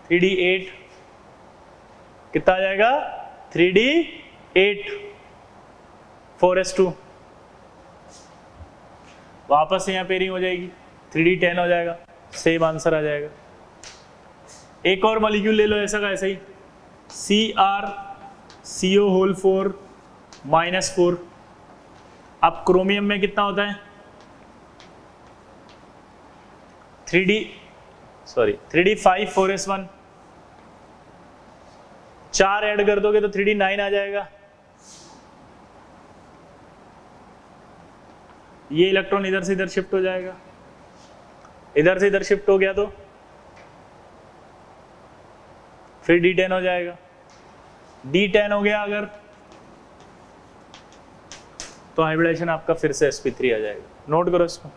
3d8, कितना आ जाएगा 3d8 4s2। वापस से यहाँ पेयरिंग हो जाएगी, 3D10 हो जाएगा, सेम आंसर आ जाएगा। एक और मॉलिक्यूल ले लो ऐसा का ऐसा ही, CrCO4 -4। अब क्रोमियम में कितना होता है 3D5 4s1, 4 ऐड कर दोगे तो 3D9 आ जाएगा। ये इलेक्ट्रॉन इधर से इधर शिफ्ट हो जाएगा, इधर से इधर शिफ्ट हो गया तो फिर D10 हो जाएगा। D10 हो गया अगर तो हाइब्रिडाइजेशन आपका फिर से sp3 आ जाएगा। नोट करो इसको।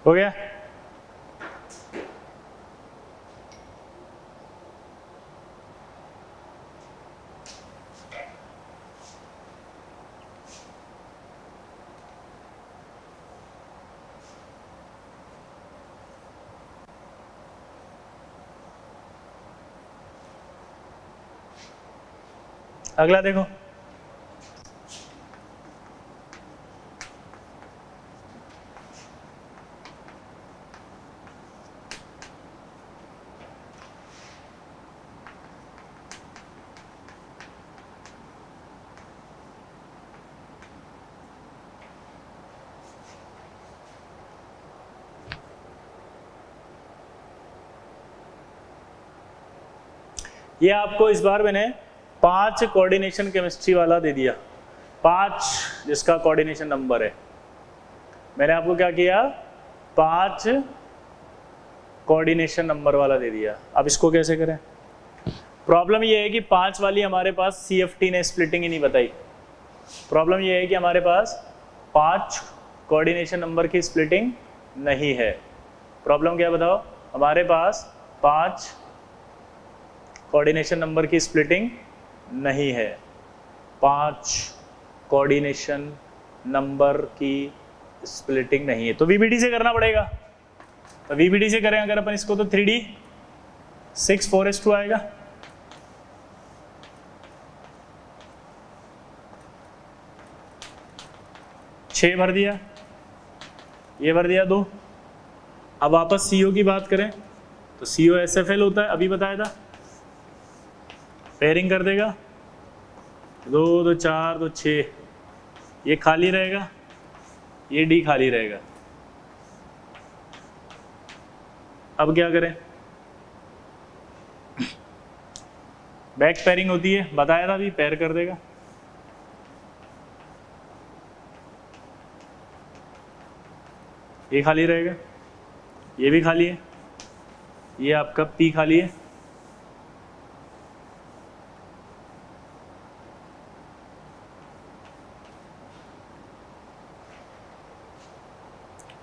हो गया। अगला देखो, ये आपको इस बार मैंने 5 कोऑर्डिनेशन केमिस्ट्री वाला दे दिया, 5 जिसका कोऑर्डिनेशन नंबर है। मैंने आपको क्या किया, 5 कोऑर्डिनेशन नंबर वाला दे दिया। अब इसको कैसे करें? प्रॉब्लम ये है कि 5 वाली हमारे पास CFT ने स्प्लिटिंग ही नहीं बताई। प्रॉब्लम ये है कि हमारे पास 5 कोऑर्डिनेशन नंबर की स्प्लिटिंग नहीं है। प्रॉब्लम क्या बताओ, हमारे पास 5 कोऑर्डिनेशन नंबर की स्प्लिटिंग नहीं है। 5 कोऑर्डिनेशन नंबर की स्प्लिटिंग नहीं है, तो VBD से करना पड़ेगा। तो VBD से करें अगर अपन इसको तो 3D6 4s2 आएगा। छः भर दिया, ये भर दिया 2। अब वापस CO की बात करें तो CO SFL होता है, अभी बताया था। पेयरिंग कर देगा, 2 2 4 2 6, ये खाली रहेगा, ये D खाली रहेगा। अब क्या करें, बैक पेयरिंग होती है, बताया था अभी, पेयर कर देगा। ये खाली रहेगा, ये भी खाली है, ये आपका P खाली है।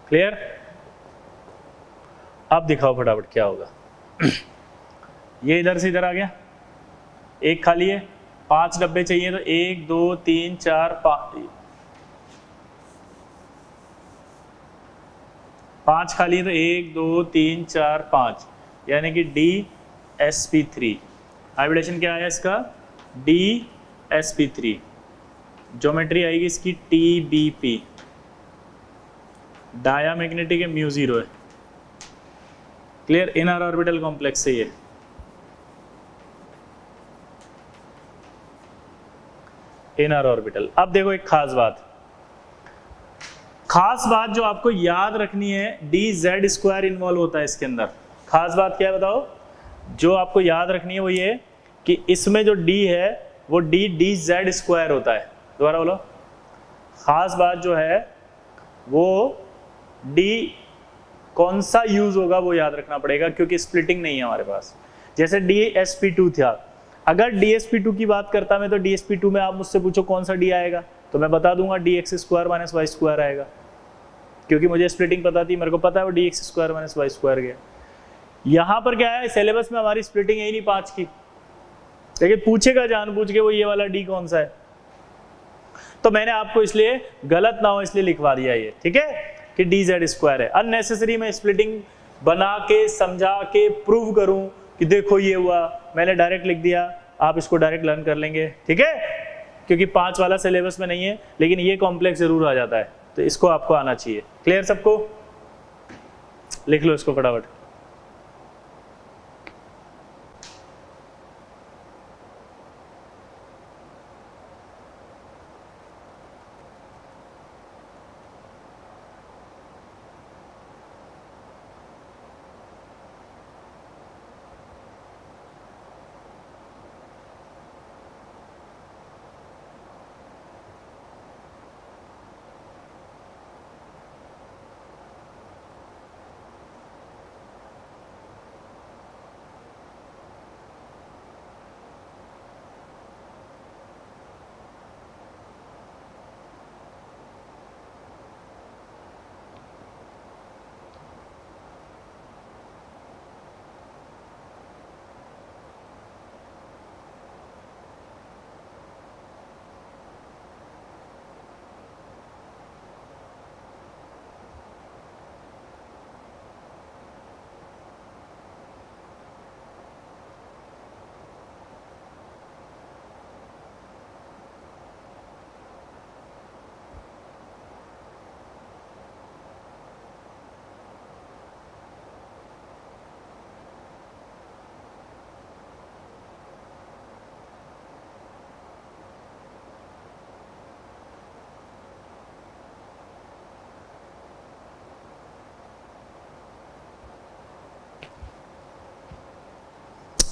क्लियर? अब दिखाओ फटाफट क्या होगा। ये इधर से इधर आ गया, एक खाली है, 5 डब्बे चाहिए, तो 1 2 3 4 5 खाली है, तो 1 2 3 4 5, यानी कि DsP3। हाइब्रिडेशन क्या आया इसका? DsP3। ज्योमेट्री आएगी इसकी TbP, डायामैग्नेटिक है, μ0 है। क्लियर? इनर ऑर्बिटल कॉम्प्लेक्स से ये इनर ऑर्बिटल। अब देखो एक खास बात जो आपको याद रखनी है, dz² इन्वॉल्व होता है इसके अंदर। खास बात क्या है बताओ? जो आपको याद रखनी है वो ये कि इसमें जो d है वो dz² होता है। दोबारा बोलो। खास बात जो है वो d कौन सा यूज होगा वो याद रखना पड़ेगा, क्योंकि स्प्लिटिंग नहीं है हमारे पास। जैसे DsP2 था, अगर DsP2 की बात करता मैं, तो DsP2 में आप मुझसे पूछो कौन सा D आएगा, तो मैं बता दूंगा dx² - y² आएगा, क्योंकि मुझे स्प्लिटिंग पता थी, मेरे को पता है वो dx² - y² गया। यहाँ पर क्या है, सिलेबस में हमारी स्प्लिटिंग है ही नहीं 5 की, लेकिन पूछेगा जानबूझ के वो ये वाला D कौन सा है, तो मैंने आपको इसलिए गलत ना हो इसलिए लिखवा दिया ये, ठीक है, कि dz² है। अननेसेसरी मैं स्प्लिटिंग बना के समझा के प्रूव करूं कि देखो ये हुआ, मैंने डायरेक्ट लिख दिया, आप इसको डायरेक्ट लर्न कर लेंगे, ठीक है, क्योंकि 5 वाला सिलेबस में नहीं है, लेकिन ये कॉम्प्लेक्स जरूर आ जाता है, तो इसको आपको आना चाहिए। क्लियर सबको? लिख लो इसको फटाफट।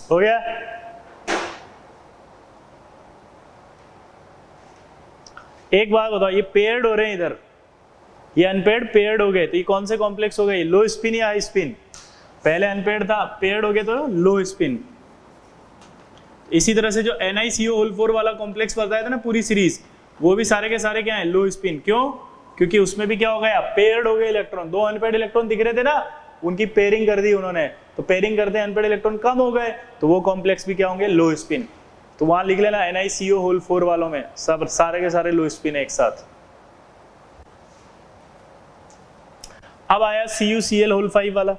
हो गया? एक बात बताओ, ये पेयर्ड हो रहे हैं इधर, ये अनपेयर्ड पेयर्ड हो गए, तो ये कौन से कॉम्प्लेक्स हो गए? लो स्पिन या हाई स्पिन? पहले अनपेयर्ड था, पेयर्ड हो गए तो लो स्पिन। इसी तरह से जो NiCO4 वाला कॉम्प्लेक्स बताया था ना पूरी सीरीज, वो भी सारे के सारे क्या है? लो स्पिन। क्यों? क्योंकि उसमें भी क्या हो गया? पेयर्ड हो गए इलेक्ट्रॉन। 2 अनपेयर्ड इलेक्ट्रॉन दिख रहे थे ना, उनकी पेयरिंग कर दी उन्होंने, तो पेयरिंग करते अनपेयर्ड इलेक्ट्रॉन कम हो गए, तो वो कॉम्प्लेक्स भी क्या होंगे? लो स्पिन। तो वहां लिख लेना NiCO4 वालों में सब सारे के सारे लो स्पिन है एक साथ। अब आया CuCl5 वाला,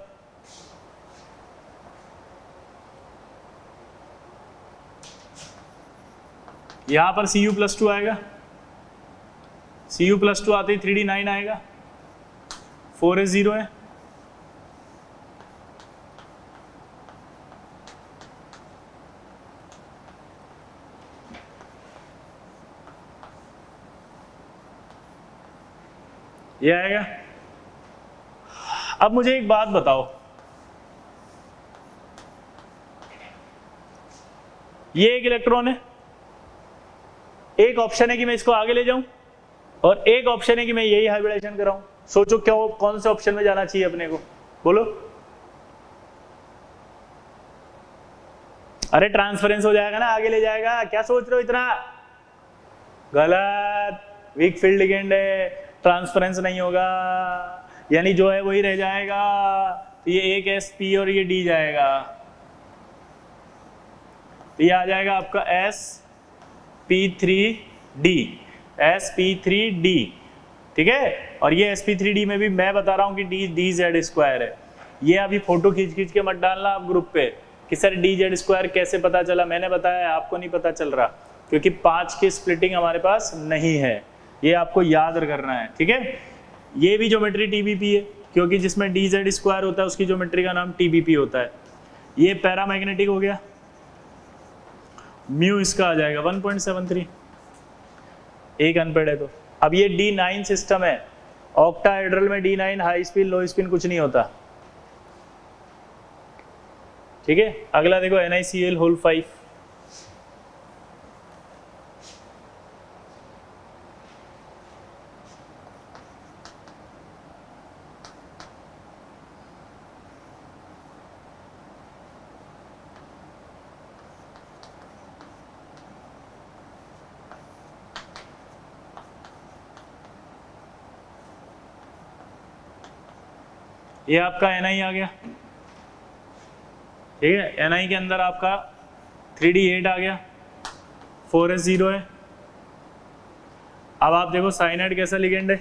यहां पर Cu+2 आएगा, Cu+2 आते ही 3D9 आएगा, 4s0 है, ये आएगा। अब मुझे एक बात बताओ, ये एक इलेक्ट्रॉन है, एक ऑप्शन है कि मैं इसको आगे ले जाऊं और एक ऑप्शन है कि मैं यही हाइब्रिडेशन कराऊं। सोचो क्या कौन से ऑप्शन में जाना चाहिए अपने को? बोलो। अरे ट्रांसफरेंस हो जाएगा ना, आगे ले जाएगा, क्या सोच रहे हो इतना? गलत, वीक फील्ड लिगेंड है, ट्रांसफरेंस नहीं होगा, यानी जो है वही रह जाएगा, तो ये एक एस पी और ये डी जाएगा, तो ये आ जाएगा आपका S P three D, S P three D, ठीक है। और ये sp3d में भी मैं बता रहा हूँ कि डी जेड स्क्वायर है। ये अभी फोटो खींच खींच के मत डालना आप ग्रुप पे कि सर डी जेड स्क्वायर कैसे पता चला, मैंने बताया आपको नहीं पता चल रहा, क्योंकि 5 की स्प्लिटिंग हमारे पास नहीं है, ये आपको याद करना है, ठीक है। ये भी ज्योमेट्री टीबीपी है, क्योंकि जिसमें डी जेड स्क्वायर होता है उसकी ज्योमेट्री का नाम टीबीपी होता है। ये पैरामैग्नेटिक हो गया, म्यू इसका आ जाएगा 1.73, एक अनपेड है तो। अब ये D9 सिस्टम है, ऑक्टाहेड्रल में D9 हाई स्पिन लो स्पिन कुछ नहीं होता, ठीक है। अगला देखो NiCl होल 5, ये आपका Ni आ गया, ठीक है। Ni के अंदर आपका 3D8 आ गया, 4s0 है। अब आप देखो साइनाइड कैसा लिगेंड है,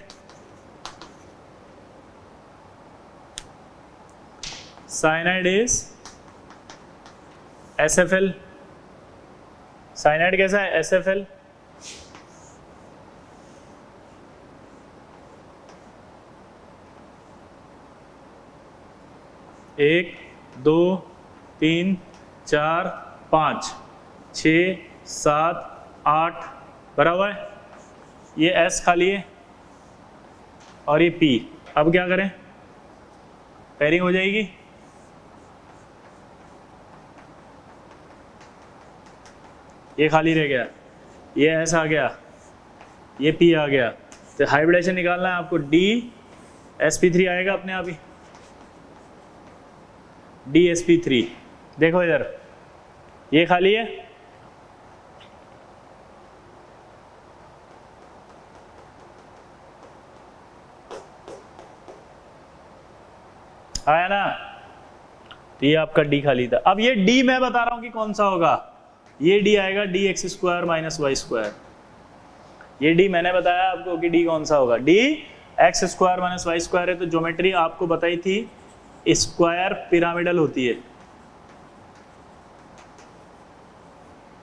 साइनाइड इज SFL, साइनाइड कैसा है SFL, एक दो तीन चार पाँच छः सात आठ भरा हुआ है, ये S खाली है और ये P। अब क्या करें, पेयरिंग हो जाएगी, ये खाली रह गया, ये S आ गया, ये P आ गया, तो हाइब्रिडेशन निकालना है आपको, D sp3 आएगा अपने आप ही, DsP3। देखो इधर ये खाली है, आया ना, तो ये आपका D खाली था। अब ये D मैं बता रहा हूं कि कौन सा होगा, ये D आएगा dx square minus Y square. ये D मैंने बताया आपको कि D कौन सा होगा, D x square minus Y square है। तो ज्योमेट्री आपको बताई थी स्क्वायर पिरामिडल होती है,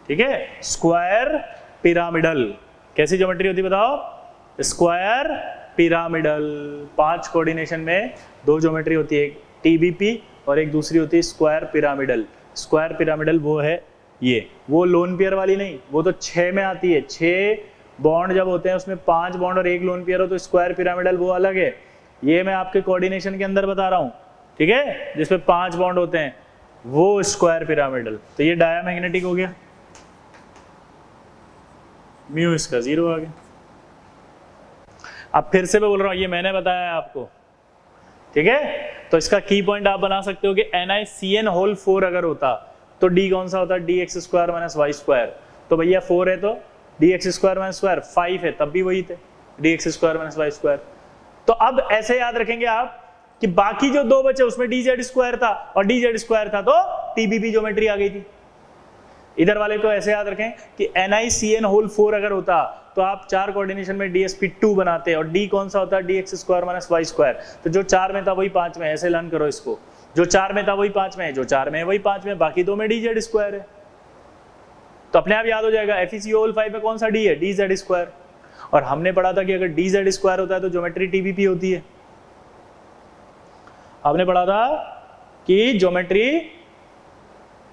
ठीक है। स्क्वायर पिरामिडल कैसी ज्योमेट्री होती है बताओ, स्क्वायर पिरामिडल। 5 कोऑर्डिनेशन में 2 ज्योमेट्री होती है, एक टीबीपी और एक दूसरी होती है स्क्वायर पिरामिडल। स्क्वायर पिरामिडल वो है ये, वो लोन पेयर वाली नहीं, वो तो 6 में आती है। 6 बॉन्ड जब होते हैं उसमें 5 बॉन्ड और 1 लोन पेयर हो तो स्क्वायर पिरामिडल वो अलग है। ये मैं आपके कोऑर्डिनेशन के अंदर बता रहा हूँ, ठीक है, जिसमें 5 बॉन्ड होते हैं वो स्क्वायर पिरामिडल। तो ये डायामैग्नेटिक हो गया, म्यू इसका 0 आ गया। अब फिर से मैं बोल रहा हूँ, ये मैंने बताया है आपको, ठीक है। तो इसका की पॉइंट आप बना सकते हो कि NiCN होल 4 अगर होता तो D कौन सा होता, dx square minus Y square. तो भैया 4 है तो dx स्क्वायर माइनस स्क्वायर, 5 है तब भी वही थे, dx square minus Y square. तो अब ऐसे याद रखेंगे आप कि बाकी जो 2 बचे उसमें dz स्क्वायर था और dz स्क्वायर था तो टीबीपी ज्योमेट्री आ गई थी। इधर वाले को ऐसे याद रखें कि NiCN होल 4 अगर होता तो आप 4 कोऑर्डिनेशन में DsP2 बनाते और D कौन सा होता है, dx square minus Y square. तो जो 4 में था वही 5 में, ऐसे लर्न करो इसको, जो 4 में था वही 5 में है, जो 4 में है वही 5 में, बाकी 2 में dz स्क्वायर है। तो अपने आप याद हो जाएगा FeCO होल 5 में कौन सा D है, dz स्क्वायर। और हमने पढ़ा था कि अगर dz स्क्वायर होता है तो ज्योमेट्री टीबीपी होती है। आपने पढ़ा था कि ज्योमेट्री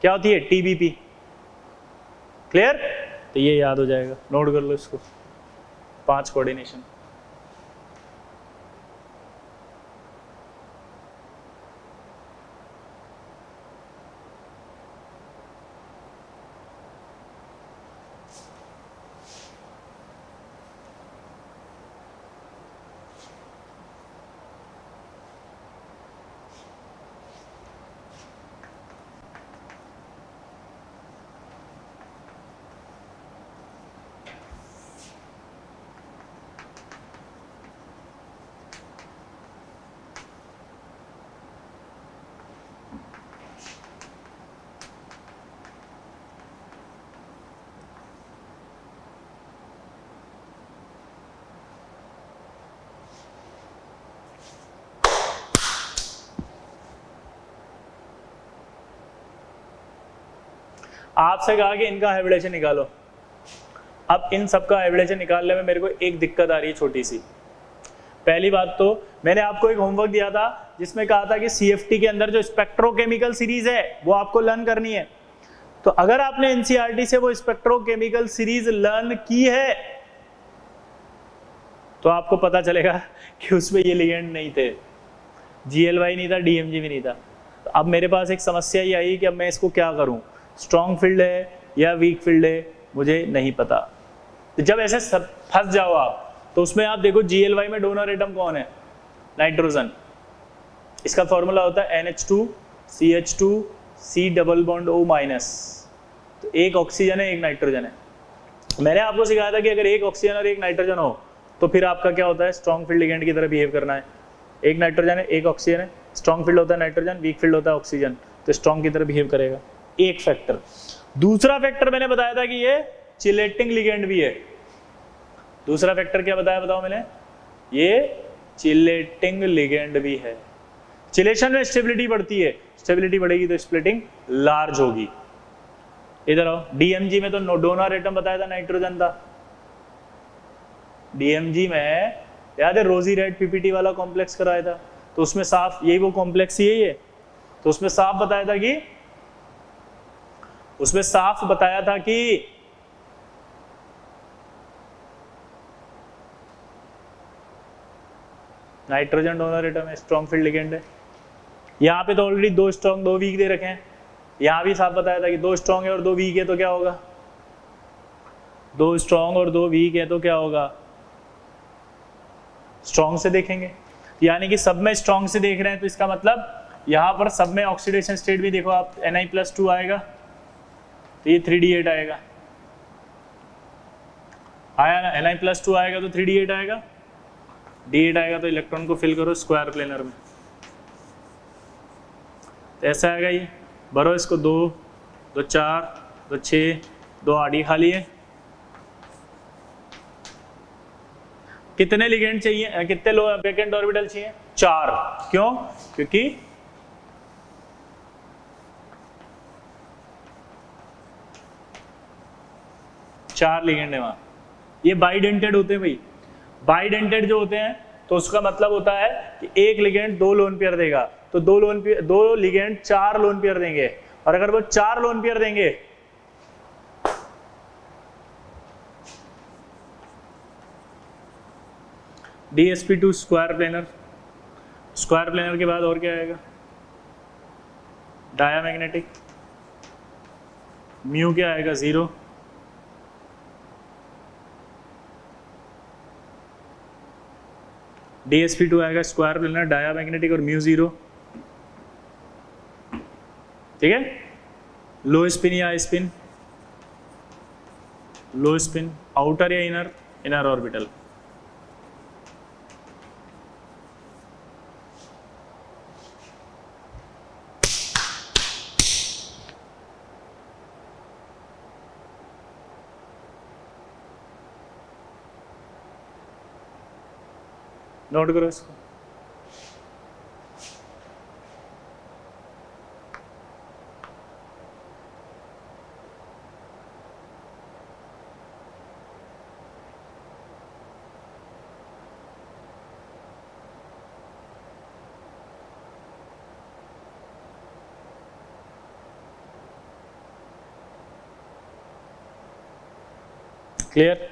क्या होती है, टीबीपी। क्लियर, तो ये याद हो जाएगा, नोट कर लो इसको, 5 कोऑर्डिनेशन। आपसे कहा कि इनका हाइब्रिडेशन निकालो। अब इन सबका हाइब्रिडेशन निकालने में मेरे को एक दिक्कत आ रही है छोटी सी। पहली बात तो मैंने आपको एक होमवर्क दिया था जिसमें कहा था कि CFT के अंदर जो स्पेक्ट्रोकेमिकल सीरीज है वो आपको लर्न करनी है। तो अगर आपने NCERT से वो स्पेक्ट्रोकेमिकल सीरीज लर्न की है तो आपको पता चलेगा कि उसमें ये लिगेंड नहीं थे, GLY नहीं था, DMG भी नहीं था। तो अब मेरे पास एक समस्या ये आई कि अब मैं इसको क्या करूं, स्ट्रॉन्ग फील्ड है या वीक फील्ड है, मुझे नहीं पता। तो जब ऐसे फंस जाओ आप तो उसमें आप देखो GLY में डोनर एटम कौन है, नाइट्रोजन। इसका फॉर्मूला होता है NH2 CH2 C double bond O minus. तो एक ऑक्सीजन है एक नाइट्रोजन है। मैंने आपको सिखाया था कि अगर एक ऑक्सीजन और एक नाइट्रोजन हो तो फिर आपका क्या होता है, स्ट्रॉन्ग फील्ड लिगेंड की तरह बिहेव करना है। एक नाइट्रोजन है एक ऑक्सीजन है, स्ट्रॉन्ग फील्ड होता है नाइट्रोजन, वीक फील्ड होता है ऑक्सीजन, तो स्ट्रॉन्ग की तरह बिहेव करेगा। एक फैक्टर। दूसरा फैक्टर मैंने बताया था कि ये चिलेटिंग लिगेंड भी है। दूसरा फैक्टर क्या बताया, बताओ मैंने, ये चिलेटिंग लिगेंड भी है। चिलेशन में स्टेबिलिटी बढ़ती है, स्टेबिलिटी बढ़ेगी तो स्प्लिटिंग लार्ज होगी। इधर आओ, DMG में तो डोनर एटम बताया था नाइट्रोजन था। DMG में याद है रोजी रेड PPT वाला कॉम्प्लेक्स कराया था, तो उसमें साफ यही वो कॉम्प्लेक्स यही है। तो उसमें साफ बताया था कि नाइट्रोजन डोनर एटम है, स्ट्रॉन्ग फील्ड लिगेंड है। यहाँ पे तो ऑलरेडी 2 स्ट्रॉन्ग 2 वीक दे रखे हैं। यहाँ भी साफ बताया था कि 2 स्ट्रॉन्ग है और 2 वीक है तो क्या होगा, 2 स्ट्रॉन्ग और 2 वीक है तो क्या होगा, स्ट्रॉन्ग से देखेंगे। यानी कि सब में स्ट्रॉन्ग से देख रहे हैं तो इसका मतलब यहाँ पर सब में ऑक्सीडेशन स्टेट भी देखो आप, Ni+2 आएगा तो ये 3D8 आएगा, आया ना, Ni+2 आएगा तो 3D8 आएगा, D8 आएगा तो इलेक्ट्रॉन को फिल करो स्क्वायर प्लेनर में, तो ऐसा आएगा। ये भरो इसको 2 2 4 2 6 2 आड़ी खाली है। कितने लिगेंड चाहिए, कितने लो वैकेंट ऑर्बिटल चाहिए, 4। क्यों, क्योंकि चार लिगेंड है वहां। ये बाइडेंटेड होते हैं भाई, बाइडेंटेड जो होते हैं तो उसका मतलब होता है कि एक लिगेंड 2 लोन पेयर देगा, तो 2 लिगेंड 4 लोन पेयर देंगे, और अगर वो 4 लोन पेयर देंगे DsP2 square planar, square planar के बाद और क्या आएगा, डायामैग्नेटिक, म्यू क्या आएगा 0, DsP2 आएगा स्क्वायर प्लेनर, डायामैग्नेटिक और म्यू 0। ठीक है, लो स्पिन या स्पिन, लो स्पिन, आउटर या इनर, इनर ऑर्बिटल। नोट करो इसको। क्लियर?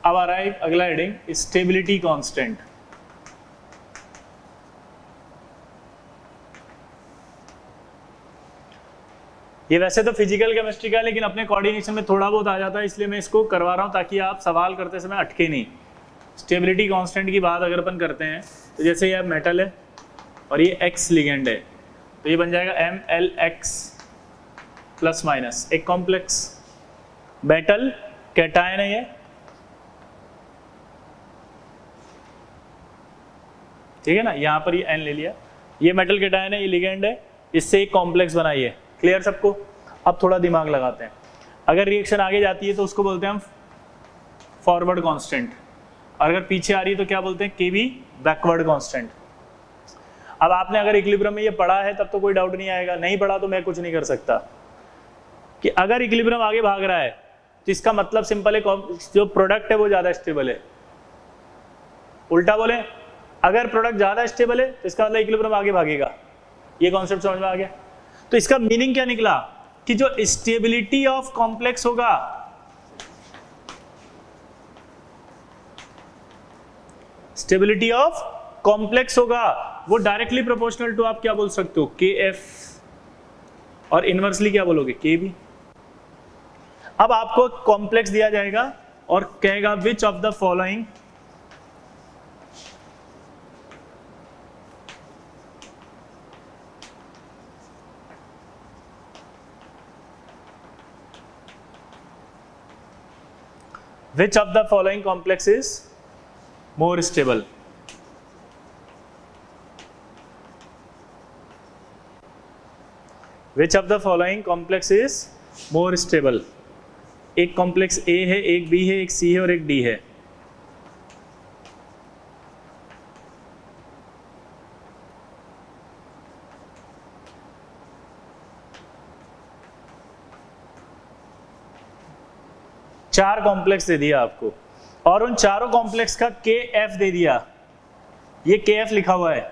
अब आ रहा है अगला हेडिंग, स्टेबिलिटी कांस्टेंट। ये वैसे तो फिजिकल केमिस्ट्री का है, लेकिन अपने कोऑर्डिनेशन में थोड़ा बहुत आ जाता है, इसलिए मैं इसको करवा रहा हूं ताकि आप सवाल करते समय अटके नहीं। स्टेबिलिटी कांस्टेंट की बात अगर अपन करते हैं तो जैसे ये मेटल है और ये X लिगेंड है, तो ये बन जाएगा MLX प्लस माइनस, एक कॉम्प्लेक्स मेटल कैटायन है ये, ठीक है ना, यहां पर ये एन ले लिया, ये मेटल कैटायन है, ये लिगेंड है, इससे एक कॉम्प्लेक्स बनाइए। क्लियर सबको? अब थोड़ा दिमाग लगाते हैं, अगर रिएक्शन आगे जाती है तो उसको बोलते हैं हम फॉरवर्ड कांस्टेंट, और अगर पीछे आ रही है तो क्या बोलते हैं, केबी बैकवर्ड कांस्टेंट। अब आपने अगर इक्विलिब्रियम में ये पढ़ा है तब तो कोई डाउट नहीं आएगा, नहीं पढ़ा तो मैं कुछ नहीं कर सकता कि अगर इक्विलिब्रियम आगे भाग रहा है तो इसका मतलब सिंपल है, जो प्रोडक्ट है वो ज्यादा स्टेबल है। उल्टा बोले, अगर प्रोडक्ट ज्यादा स्टेबल है तो इसका मतलब इक्विलिब्रियम आगे भागेगा। ये कॉन्सेप्ट समझ में आ गया? तो इसका मीनिंग क्या निकला कि जो स्टेबिलिटी ऑफ कॉम्प्लेक्स होगा, स्टेबिलिटी ऑफ कॉम्प्लेक्स होगा वो डायरेक्टली प्रोपोर्शनल टू, आप क्या बोल सकते हो, के एफ, और इनवर्सली क्या बोलोगे, के बी। अब आपको कॉम्प्लेक्स दिया जाएगा और कहेगा which of the following which of the following complex is more stable? Which of the following complex is more stable? एक कॉम्प्लेक्स A है, एक B है, एक C है और एक D है। चार कॉम्प्लेक्स दे दिया आपको और उन चारों कॉम्प्लेक्स का KF दे दिया, ये KF लिखा हुआ है।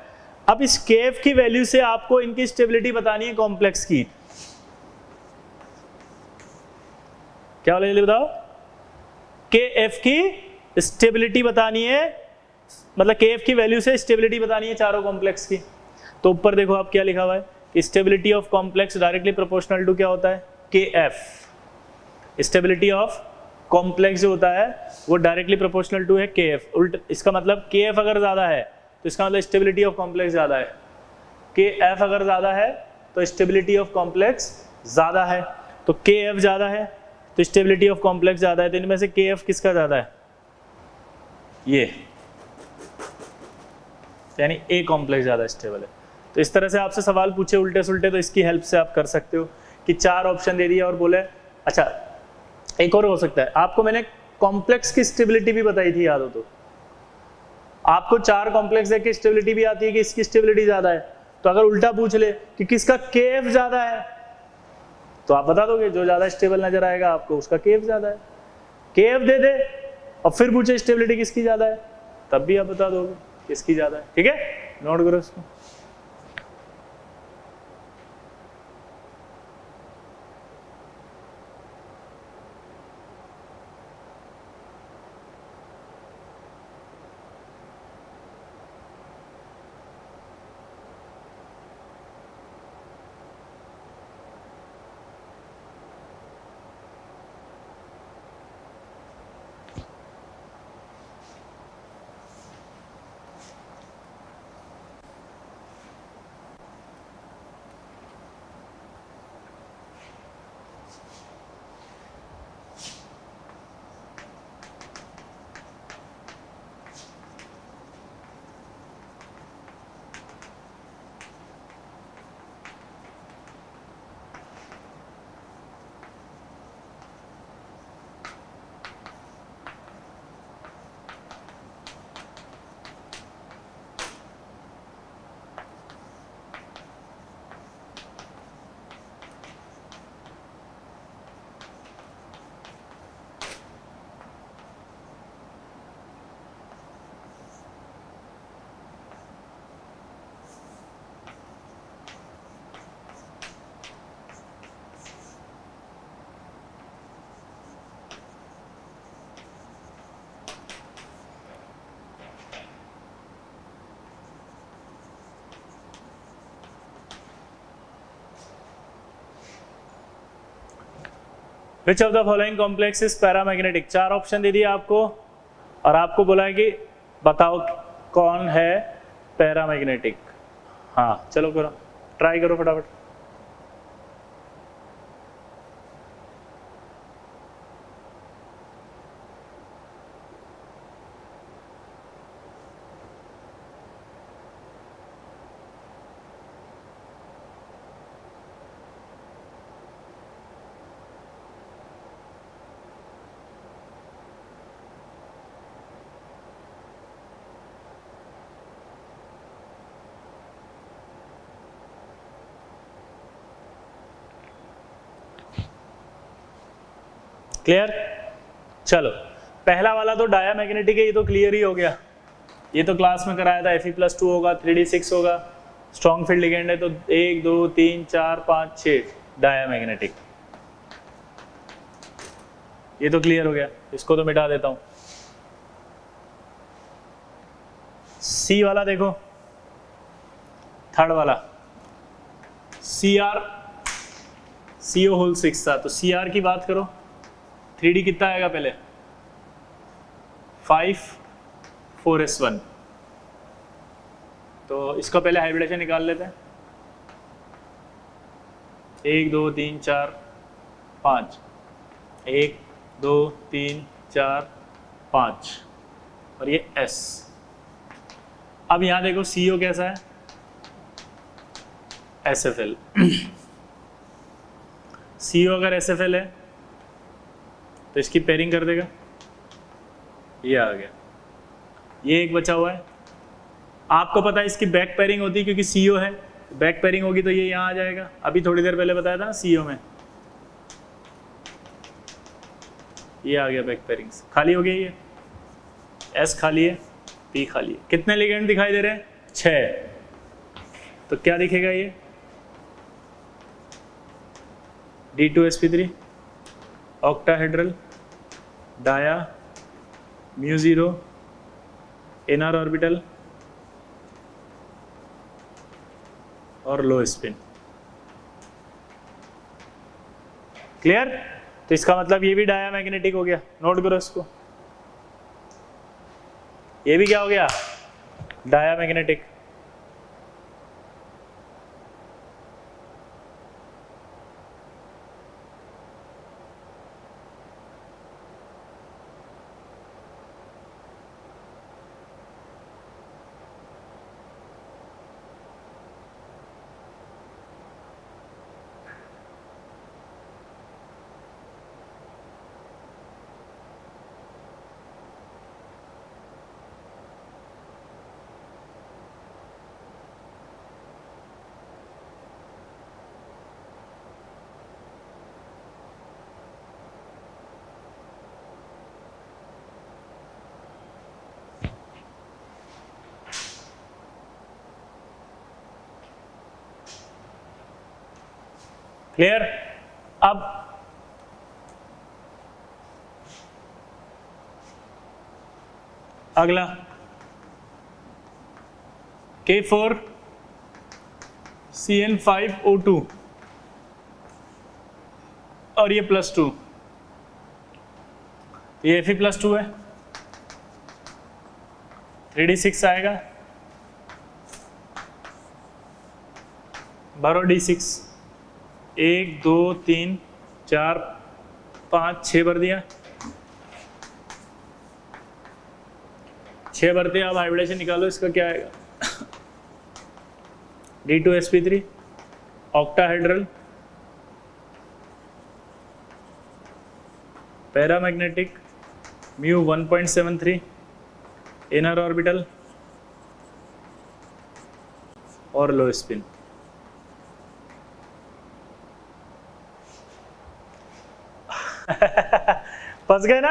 अब इस KF की वैल्यू से आपको इनकी स्टेबिलिटी बतानी है कॉम्प्लेक्स की। क्या वाला जल्दी बताओ, KF की स्टेबिलिटी बतानी है, मतलब KF की वैल्यू से स्टेबिलिटी बतानी है चारों कॉम्प्लेक्स की। तो ऊपर देखो आप क्या लिखा हुआ है कि stability of complex directly proportional to क्या होता है, KF। स्टेबिलिटी ऑफ कॉम्प्लेक्स जो होता है वो डायरेक्टली प्रोपोर्शनल टू है KF। उल्ट इसका मतलब KF अगर ज्यादा है तो इसका मतलब स्टेबिलिटी ऑफ कॉम्प्लेक्स ज्यादा है, KF अगर ज्यादा है तो स्टेबिलिटी ऑफ कॉम्प्लेक्स ज्यादा है। तो KF ज्यादा है तो स्टेबिलिटी ऑफ कॉम्प्लेक्स ज्यादा है, तो इनमें से KF किसका ज्यादा है, ये, यानी A कॉम्प्लेक्स ज्यादा स्टेबल है। तो इस तरह से आपसे सवाल पूछे उल्टे सुल्टे तो इसकी हेल्प से आप कर सकते हो कि चार ऑप्शन दे दिया और बोले। अच्छा एक और हो सकता है, आपको मैंने कॉम्प्लेक्स की स्टेबिलिटी भी बताई थी, याद हो तो, आपको चार कॉम्प्लेक्स देख के स्टेबिलिटी भी आती है कि इसकी स्टेबिलिटी ज्यादा है। तो अगर उल्टा पूछ ले कि किसका KF ज्यादा है तो आप बता दोगे जो ज्यादा स्टेबल नजर आएगा आपको उसका KF ज्यादा है। KF दे दे और फिर पूछे स्टेबिलिटी किसकी ज्यादा है, तब भी आप बता दोगे किसकी ज्यादा है। ठीक है, नोट करो इसको। Which of the following complex is paramagnetic? चार ऑप्शन दे दिया आपको और आपको बोला है कि बताओ कौन है पैरामैग्नेटिक। हाँ चलो करो, ट्राई करो फटाफट। क्लियर? चलो पहला वाला तो डायामैग्नेटिक है, ये तो क्लियर ही हो गया, ये तो क्लास में कराया था। Fe+2 होगा, 3d6 होगा, स्ट्रॉन्ग फील्ड लिगेंड है, तो 1 2 3 4 5 6 डायामैग्नेटिक, ये तो क्लियर हो गया। इसको तो मिटा देता हूं। सी वाला देखो, थर्ड वाला Cr CO होल 6 था, तो Cr की बात करो, 3d कितना आएगा पहले, 5 4s1, तो इसका पहले हाइब्रिडेशन निकाल लेते हैं। 1 2 3 4 5, 1 2 3 4 5, और ये S। अब यहां देखो CO कैसा है, SFL। CO अगर SFL है तो इसकी पेयरिंग कर देगा, ये आ गया, ये एक बचा हुआ है। आपको पता है इसकी बैक पेयरिंग होती है क्योंकि CO है, बैक पेयरिंग होगी तो ये यहाँ आ जाएगा। अभी थोड़ी देर पहले बताया था CO में, ये आ गया बैक पेयरिंग, खाली हो गया ये, S खाली है, P खाली है। कितने लिगेंड दिखाई दे रहे हैं, 6, तो क्या दिखेगा ये, D2sp3 octahedral, dia, μ0, nr orbital और लो स्पिन। क्लियर? तो इसका मतलब ये भी डायामैग्नेटिक हो गया, नोट करो इसको, ये भी क्या हो गया, डायामैग्नेटिक। क्लियर? अब अगला K4 CN5O2 और ये +2, ये Fe+2 है, 3d6 आएगा, भरो d6, 1 2 3 4 5 6 भर दिया, 6 भरते। अब हाइब्रिडेशन निकालो, इसका क्या आएगा, D2sp3 octahedral, paramagnetic, mu 1.73, inner orbital और लो स्पिन। फंस गए ना?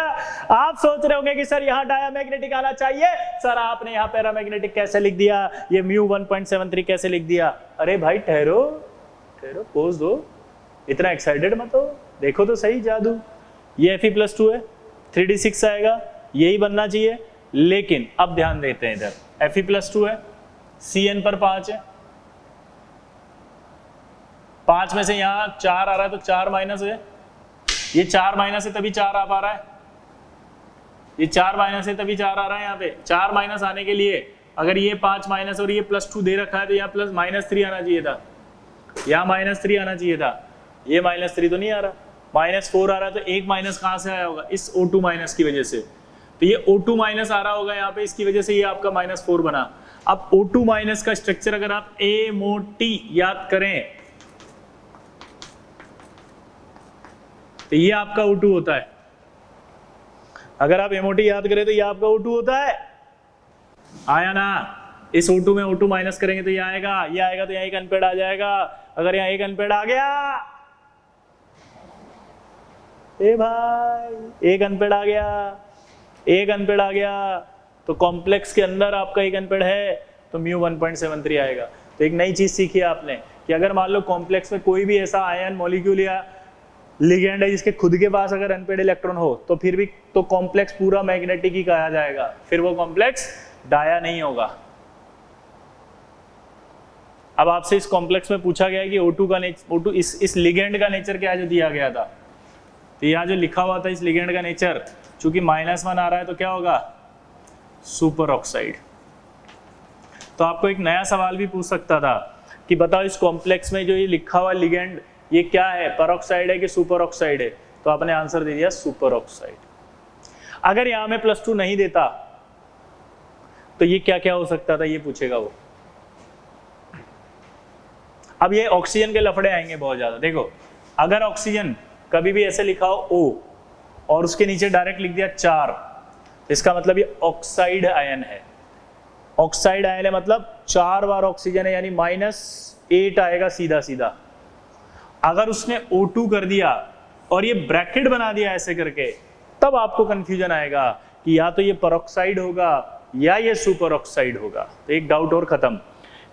आप सोच रहे होंगे कि सर यहाँ डायामैग्नेटिक आना चाहिए, सर आपने यहाँ पैरामैग्नेटिक कैसे लिख दिया, ये म्यू 1.73 कैसे लिख दिया। अरे भाई ठहरो ठहरो, पोज दो, इतना एक्साइटेड मत हो, देखो तो सही जादू। ये Fe+2 है, 3d6 आएगा, यही बनना चाहिए। लेकिन अब ध्यान देते हैं, इधर Fe+2 है, Cn पर 5 है, 5 में से यहाँ 4 आ रहा है तो 4 माइनस है, ये 4 माइनस है तभी 4 आ पा रहा है, ये 4 माइनस है तभी 4 आ रहा है। यहाँ पे 4 माइनस आने के लिए अगर ये 5 माइनस और ये +2 दे रखा है तो यहाँ -3 आना चाहिए था, यहाँ -3 आना चाहिए था, ये -3 तो नहीं आ रहा, -4 आ रहा है। तो एक माइनस कहाँ से आया होगा, इस O2 माइनस की वजह से, तो ये O2 माइनस आ रहा होगा यहाँ पे, इसकी वजह से ये आपका -4 बना। अब O2 माइनस का स्ट्रक्चर अगर आप MOT याद करें तो ये आपका O2 होता है। अगर आप MOT याद करें तो ये आपका O2 होता है, आया ना। इस O2 में O2 माइनस करेंगे तो ये आएगा, ये आएगा तो यहाँ एक अनपेड आ जाएगा। अगर यहाँ एक अनपेड आ गया ए भाई एक अनपेड आ गया, एक अनपेड आ गया, तो कॉम्प्लेक्स के अंदर आपका एक अनपेड है तो म्यू 1.73 आएगा। तो एक नई चीज सीखी है आपने कि अगर मान लो कॉम्प्लेक्स में कोई भी ऐसा आयन मॉलिक्यूल या लिगेंड है जिसके खुद के पास अगर अनपेड इलेक्ट्रॉन हो तो फिर भी तो कॉम्प्लेक्स पूरा मैग्नेटिक ही कहा जाएगा, फिर वो कॉम्प्लेक्स डाया नहीं होगा। अब आपसे इस कॉम्प्लेक्स में पूछा गया है कि O2 का O2 इस लिगेंड का नेचर क्या है जो दिया गया था, तो यहाँ जो लिखा हुआ था इस लिगेंड का नेचर, चूंकि -1 आ रहा है तो क्या होगा, सुपर ऑक्साइड। तो आपको एक नया सवाल भी पूछ सकता था कि बताओ इस कॉम्प्लेक्स में जो ये लिखा हुआ लिगेंड ये क्या है, परऑक्साइड है कि सुपर ऑक्साइड है, तो आपने आंसर दे दिया सुपर ऑक्साइड। अगर यहां में +2 नहीं देता तो ये क्या क्या हो सकता था ये पूछेगा वो। अब ये ऑक्सीजन के लफड़े आएंगे बहुत ज्यादा। देखो अगर ऑक्सीजन कभी भी ऐसे लिखा हो O और उसके नीचे डायरेक्ट लिख दिया 4, इसका मतलब ये ऑक्साइड आयन है। ऑक्साइड आयन है मतलब 4 बार ऑक्सीजन है, यानी -8 आएगा सीधा सीधा। अगर उसने O2 कर दिया और ये ब्रैकेट बना दिया ऐसे करके, तब आपको कंफ्यूजन आएगा कि या तो ये परऑक्साइड होगा या ये सुपर ऑक्साइड होगा। तो एक डाउट और खत्म,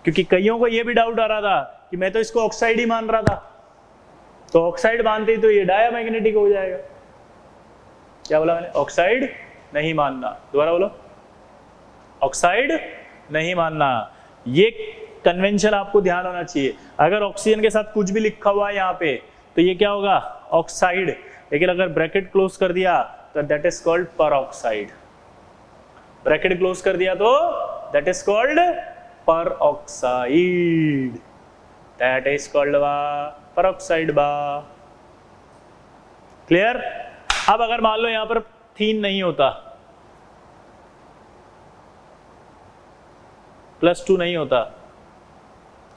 क्योंकि कईयों को ये भी डाउट आ रहा था कि मैं तो इसको ऑक्साइड ही मान रहा था, तो ऑक्साइड मानते ही तो ये डायामैग्नेटिक हो जाएगा। क्या बोला मैंने, ऑक्साइड नहीं मानना, दोबारा बोलो, ऑक्साइड नहीं मानना। ये कन्वेंशन आपको ध्यान होना चाहिए। अगर ऑक्सीजन के साथ कुछ भी लिखा हुआ है यहाँ पे तो ये क्या होगा, ऑक्साइड, लेकिन अगर ब्रैकेट क्लोज कर दिया तो that is called peroxide. Bracket close कर दिया तो that is called peroxide, that is called peroxide बा। क्लियर। अब अगर मान लो यहां पर 3 नहीं होता, +2 नहीं होता,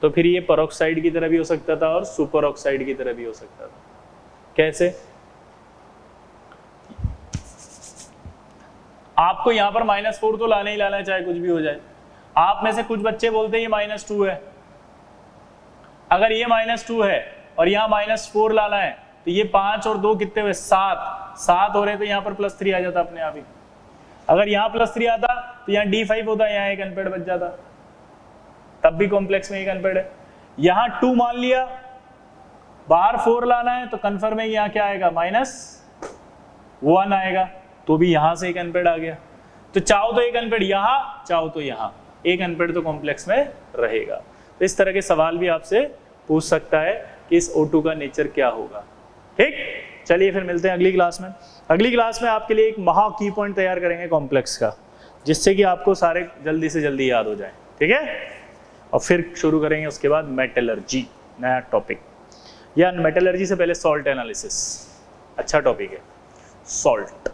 तो फिर ये परऑक्साइड की तरह भी हो सकता था और सुपर ऑक्साइड की तरह भी हो सकता था। कैसे, आपको यहां पर -4 तो लाना ही लाना है, चाहे कुछ भी हो जाए। आप में से कुछ बच्चे बोलते हैं ये -2 है, अगर ये -2 है और यहाँ -4 लाना है तो ये 5 और 2 कितने हुए, 7 हो रहे, तो यहाँ पर +3 आ जाता अपने आप ही। अगर यहाँ +3 आता तो यहाँ D5 होता, यहाँ एक अनपेड बच जाता, तब भी कॉम्प्लेक्स में एक अनपेड है। यहाँ 2 मान लिया, बाहर 4 लाना है तो कंफर्म है यहाँ क्या आएगा, -1 आएगा, तो भी यहाँ से एक अनपेड आ गया। तो चाहो तो एक अनपेड यहाँ, चाहो तो यहाँ, एक अनपेड तो कॉम्प्लेक्स में रहेगा। तो इस तरह के सवाल भी आपसे पूछ सकता है कि इस O2 का नेचर क्या होगा। ठीक, चलिए फिर मिलते हैं अगली क्लास में। अगली क्लास में आपके लिए एक महा की पॉइंट तैयार करेंगे कॉम्प्लेक्स का, जिससे कि आपको सारे जल्दी से जल्दी याद हो जाए। ठीक है, और फिर शुरू करेंगे उसके बाद मेटलर्जी, नया टॉपिक। या मेटलर्जी से पहले सॉल्ट एनालिसिस, अच्छा टॉपिक है सॉल्ट।